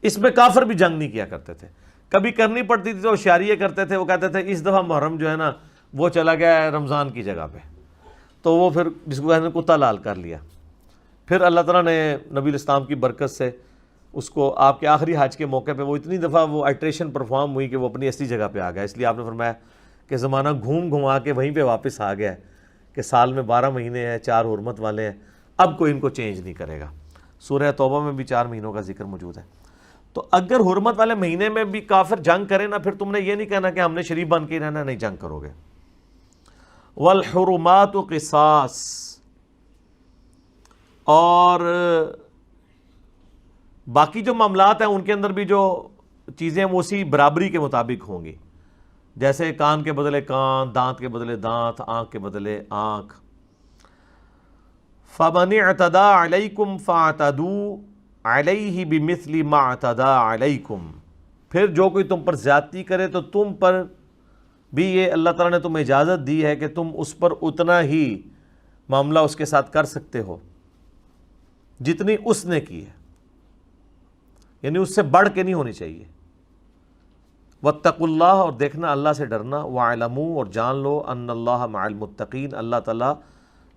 Speaker 1: اس میں کافر بھی جنگ نہیں کیا کرتے تھے، کبھی کرنی پڑتی تھی تو ہوشیاری کرتے تھے، وہ کہتے تھے اس دفعہ محرم جو ہے نا وہ چلا گیا ہے رمضان کی جگہ پہ، تو وہ پھر جس کو کہتے ہیں کتا لال کر لیا۔ پھر اللہ تعالیٰ نے نبی الاسلام کی برکت سے اس کو آپ کے آخری حج کے موقع پہ وہ اتنی دفعہ وہ الٹریشن پرفارم ہوئی کہ وہ اپنی اصلی جگہ پہ آ گیا، اس لیے آپ نے فرمایا کہ زمانہ گھوم گھما کے وہیں پہ واپس آ گیا ہے کہ سال میں 12 مہینے ہیں، 4 حرمت والے ہیں، اب کوئی ان کو چینج نہیں کرے گا۔ سورہ توبہ میں بھی 4 مہینوں کا ذکر موجود ہے۔ تو اگر حرمت والے مہینے میں بھی کافر جنگ کرے نا، پھر تم نے یہ نہیں کہنا کہ ہم نے شریف بن کے ہی رہنا، نہیں، جنگ کرو گے۔ والحرمات قصاص، اور باقی جو معاملات ہیں ان کے اندر بھی جو چیزیں وہ اسی برابری کے مطابق ہوں گی، جیسے کان کے بدلے کان، دانت کے بدلے دانت، آنکھ کے بدلے آنکھ۔ فَمَنِ اعْتَدَىٰ عَلَيْكُمْ فَاعْتَدُوا عَلَيْهِ بِمِثْلِ مَا اعْتَدَىٰ عَلَيْكُمْ، پھر جو کوئی تم پر زیادتی کرے تو تم پر بھی یہ اللہ تعالیٰ نے تمہیں اجازت دی ہے کہ تم اس پر اتنا ہی معاملہ اس کے ساتھ کر سکتے ہو جتنی اس نے کی ہے، یعنی اس سے بڑھ کے نہیں ہونی چاہیے۔ وَاتَّقُوا اللَّهَ، اور دیکھنا اللہ سے ڈرنا، وَاعْلَمُوا، اور جان لو، أَنَّ اللَّهَ مَعَ الْمُتَّقِينَ، اللہ تعالیٰ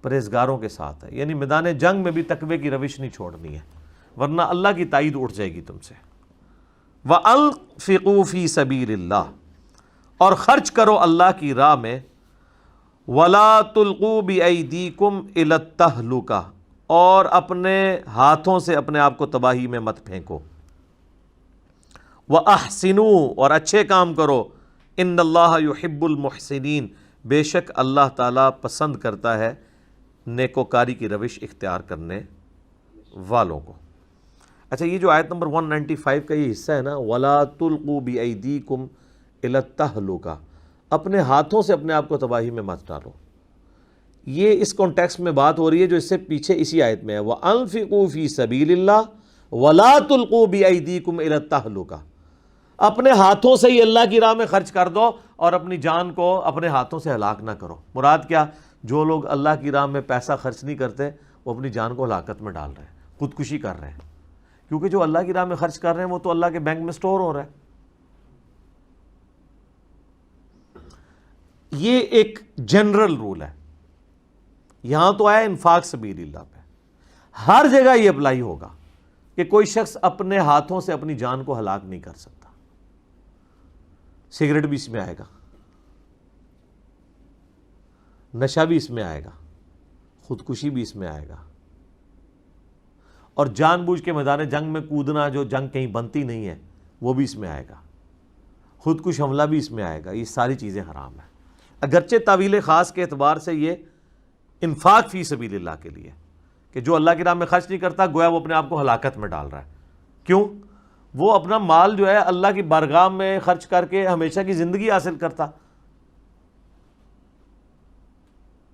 Speaker 1: پرہیزگاروں کے ساتھ ہے۔ یعنی میدان جنگ میں بھی تقوی کی روش نہیں چھوڑنی ہے، ورنہ اللہ کی تائید اٹھ جائے گی تم سے۔ وَأَنفِقُوا فِي سَبِيلِ اللَّهِ، اور خرچ کرو اللہ کی راہ میں، وَلَا تُلْقُوا بِأَيْدِيكُمْ إِلَى التَّهْلُكَةِ، اور اپنے ہاتھوں سے اپنے آپ کو تباہی میں مت پھینکو۔ وَأَحْسِنُوا، اور اچھے کام کرو، إِنَّ اللَّهَ يُحِبُّ الْمُحْسِنِينَ، بے شک اللہ تعالیٰ پسند کرتا ہے نیکوکاری کی روش اختیار کرنے والوں کو۔ اچھا، یہ جو آیت نمبر 195 کا یہ حصہ ہے نا، وَلَا تُلْقُوا بِأَيْدِيكُمْ إِلَى التَّهْلُكَةِ، اپنے ہاتھوں سے اپنے آپ کو تباہی میں مت ڈالو، یہ اس کانٹیکسٹ میں بات ہو رہی ہے جو اس سے پیچھے اسی آیت میں ہے، وَأَنفِقُوا فِي سَبِيلِ اللَّهِ وَلَا تُلْقُوا بِأَيْدِيكُمْ إِلَى التَّهْلُكَةِ، اپنے ہاتھوں سے ہی اللہ کی راہ میں خرچ کر دو اور اپنی جان کو اپنے ہاتھوں سے ہلاک نہ کرو۔ مراد کیا؟ جو لوگ اللہ کی راہ میں پیسہ خرچ نہیں کرتے وہ اپنی جان کو ہلاکت میں ڈال رہے ہیں، خودکشی کر رہے ہیں، کیونکہ جو اللہ کی راہ میں خرچ کر رہے ہیں وہ تو اللہ کے بینک میں سٹور ہو رہا ہے۔ یہ ایک جنرل رول ہے، یہاں تو آیا انفاق سبیل اللہ پہ، ہر جگہ یہ اپلائی ہوگا کہ کوئی شخص اپنے ہاتھوں سے اپنی جان کو ہلاک نہیں کر سکتا۔ سگریٹ بھی اس میں آئے گا، نشہ بھی اس میں آئے گا، خودکشی بھی اس میں آئے گا، اور جان بوجھ کے میدان جنگ میں کودنا جو جنگ کہیں بنتی نہیں ہے وہ بھی اس میں آئے گا، خودکش حملہ بھی اس میں آئے گا۔ یہ ساری چیزیں حرام ہیں، اگرچہ تعویل خاص کے اعتبار سے یہ انفاق فی سبیل اللہ کے لیے، کہ جو اللہ کی راہ میں خرچ نہیں کرتا گویا وہ اپنے آپ کو ہلاکت میں ڈال رہا ہے۔ کیوں؟ وہ اپنا مال جو ہے اللہ کی بارگاہ میں خرچ کر کے ہمیشہ کی زندگی حاصل کرتا۔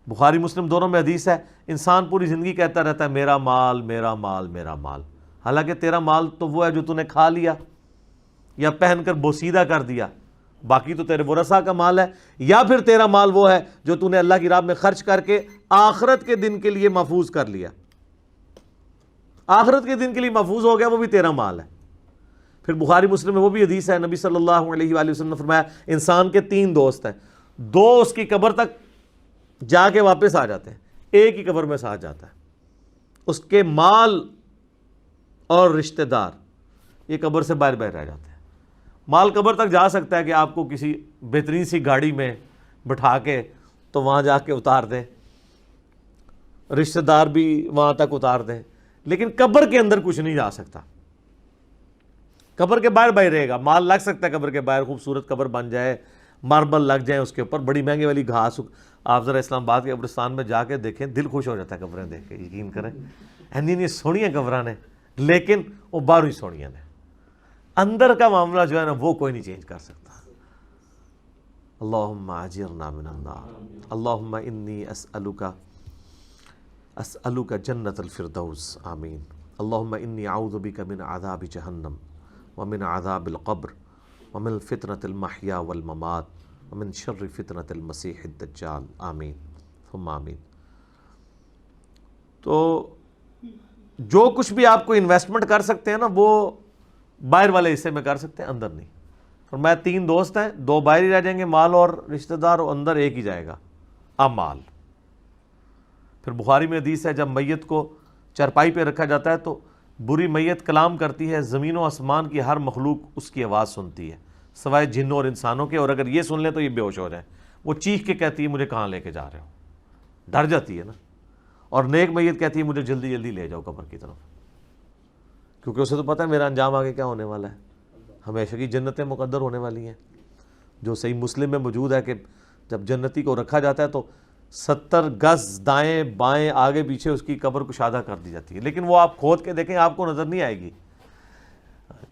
Speaker 1: بخاری مسلم دونوں میں حدیث ہے، انسان پوری زندگی کہتا رہتا ہے میرا مال میرا مال میرا مال، حالانکہ تیرا مال تو وہ ہے جو تو نے کھا لیا یا پہن کر بوسیدہ کر دیا، باقی تو تیرے ورثاء کا مال ہے، یا پھر تیرا مال وہ ہے جو تو نے اللہ کی راہ میں خرچ کر کے آخرت کے دن کے لیے محفوظ کر لیا، آخرت کے دن کے لیے محفوظ ہو گیا، وہ بھی تیرا مال ہے۔ پھر بخاری مسلم میں وہ بھی حدیث ہے، نبی صلی اللہ علیہ وآلہ وسلم نے فرمایا انسان کے 3 دوست ہیں، 2 اس کی قبر تک جا کے واپس آ جاتے ہیں، ایک ہی قبر میں ساتھ جاتا ہے، اس کے مال اور رشتہ دار یہ قبر سے باہر باہر رہ جاتے ہیں۔ مال قبر تک جا سکتا ہے کہ آپ کو کسی بہترین سی گاڑی میں بٹھا کے تو وہاں جا کے اتار دیں، رشتہ دار بھی وہاں تک اتار دیں، لیکن قبر کے اندر کچھ نہیں جا سکتا، قبر کے باہر باہر رہے گا۔ مال لگ سکتا ہے قبر کے باہر، خوبصورت قبر بن جائے، ماربل لگ جائیں اس کے اوپر، بڑی مہنگے والی گھاس، آپ ذرا اسلام آباد کے قبرستان میں جا کے دیکھیں، دل خوش ہو جاتا ہے قبریں دیکھ کے، یقین کریں، نہیں سونی قبراں نے، لیکن وہ باہر ہی سونیاں نے، اندر کا معاملہ جو ہے نا وہ کوئی نہیں چینج کر سکتا۔ اللہم اجرنا من النار، اللہم انی اسألک جنت الفردوس، آمین۔ اللہم انی اعوذ بک من عذاب جہنم ومن عذاب القبر ومن فتنة المحیا والممات ومن شر فتنة المسیح الدجال، آمین ثم آمین۔ تو جو کچھ بھی آپ کو انویسٹمنٹ کر سکتے ہیں نا وہ باہر والے حصے میں کر سکتے ہیں، اندر نہیں۔ اور میں 3 دوست ہیں، 2 باہر ہی رہ جائیں گے، مال اور رشتہ دار، اور اندر ایک ہی جائے گا، مال۔ پھر بخاری میں حدیث ہے جب میت کو چرپائی پہ رکھا جاتا ہے تو بری میت کلام کرتی ہے، زمین و آسمان کی ہر مخلوق اس کی آواز سنتی ہے سوائے جنوں اور انسانوں کے، اور اگر یہ سن لیں تو یہ بے ہوش ہو جائیں، وہ چیخ کے کہتی ہے مجھے کہاں لے کے جا رہے ہو، ڈر جاتی ہے نا۔ اور نیک میت کہتی ہے مجھے جلدی جلدی لے جاؤ قبر کی طرف، کیونکہ اسے تو پتہ ہے میرا انجام آگے کیا ہونے والا ہے، ہمیشہ کی جنتیں مقدر ہونے والی ہیں۔ جو صحیح مسلم میں موجود ہے کہ جب جنتی کو رکھا جاتا ہے تو 70 گز دائیں بائیں آگے پیچھے اس کی قبر کشادہ کر دی جاتی ہے، لیکن وہ آپ کھود کے دیکھیں آپ کو نظر نہیں آئے گی۔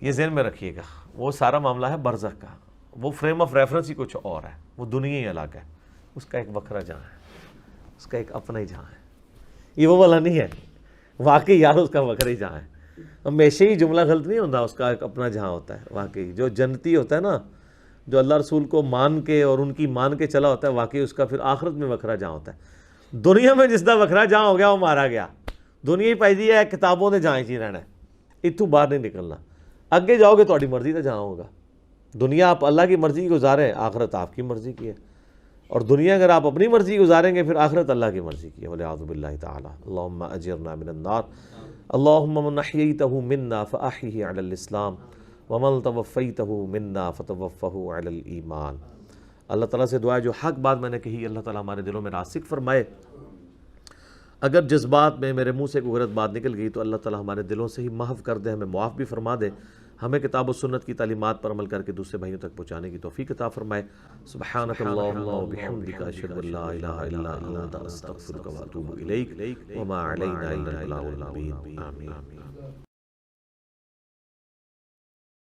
Speaker 1: یہ ذہن میں رکھیے گا، وہ سارا معاملہ ہے برزخ کا، وہ فریم آف ریفرنس ہی کچھ اور ہے، وہ دنیا ہی الگ ہے، اس کا ایک وکھرا جہاں ہے، اس کا ایک اپنا ہی جہاں ہے، یہ وہ والا نہیں ہے واقعی یار، اس کا وکھرا ہی جہاں ہے۔ ہمیشہ ہی جملہ غلط نہیں ہوتا، اس کا ایک اپنا جہاں ہوتا ہے واقعی۔ جو جنتی ہوتا ہے نا، جو اللہ رسول کو مان کے اور ان کی مان کے چلا ہوتا ہے، واقعی اس کا پھر آخرت میں وکھرا جہاں ہوتا ہے۔ دنیا میں جس دا وکھرا جہاں ہو گیا وہ مارا گیا، دنیا ہی پائی دی ہے کتابوں نے جہاں ہی رہنا ہے، اتوں باہر نہیں نکلنا، اگے جاؤ گے تہاڈی مرضی تے جہاں ہوگا۔ دنیا آپ اللہ کی مرضی گزاریں، آخرت آپ کی مرضی کی ہے، اور دنیا اگر آپ اپنی مرضی گزاریں گے پھر آخرت اللہ کی مرضی کی ہے۔ والعیاذ باللہ تعالی۔ اللہم اجرنا من النار، اللہم من احییتہ منا فاحیہ علی الاسلام ومن توفیتہ منا فتوفہ علی الایمان۔ اللہ تعالیٰ سے دعا ہے جو حق بات میں نے کہی اللہ تعالیٰ ہمارے دلوں میں راسخ فرمائے، اگر جذبات میں میرے منہ سے کوئی غلط بات نکل گئی تو اللہ تعالیٰ ہمارے دلوں سے ہی محو کر دے، ہمیں معاف بھی فرما دے، ہمیں کتاب و سنت کی تعلیمات پر عمل کر کے دوسرے بھائیوں تک پہنچانے کی توفیق عطا فرمائے۔ سبحانک اللہم و بحمدک، اشہد ان لا الہ الا انت، استغفرک و اتوب الیک، وما علینا الا البلاغ المبین۔ آمین۔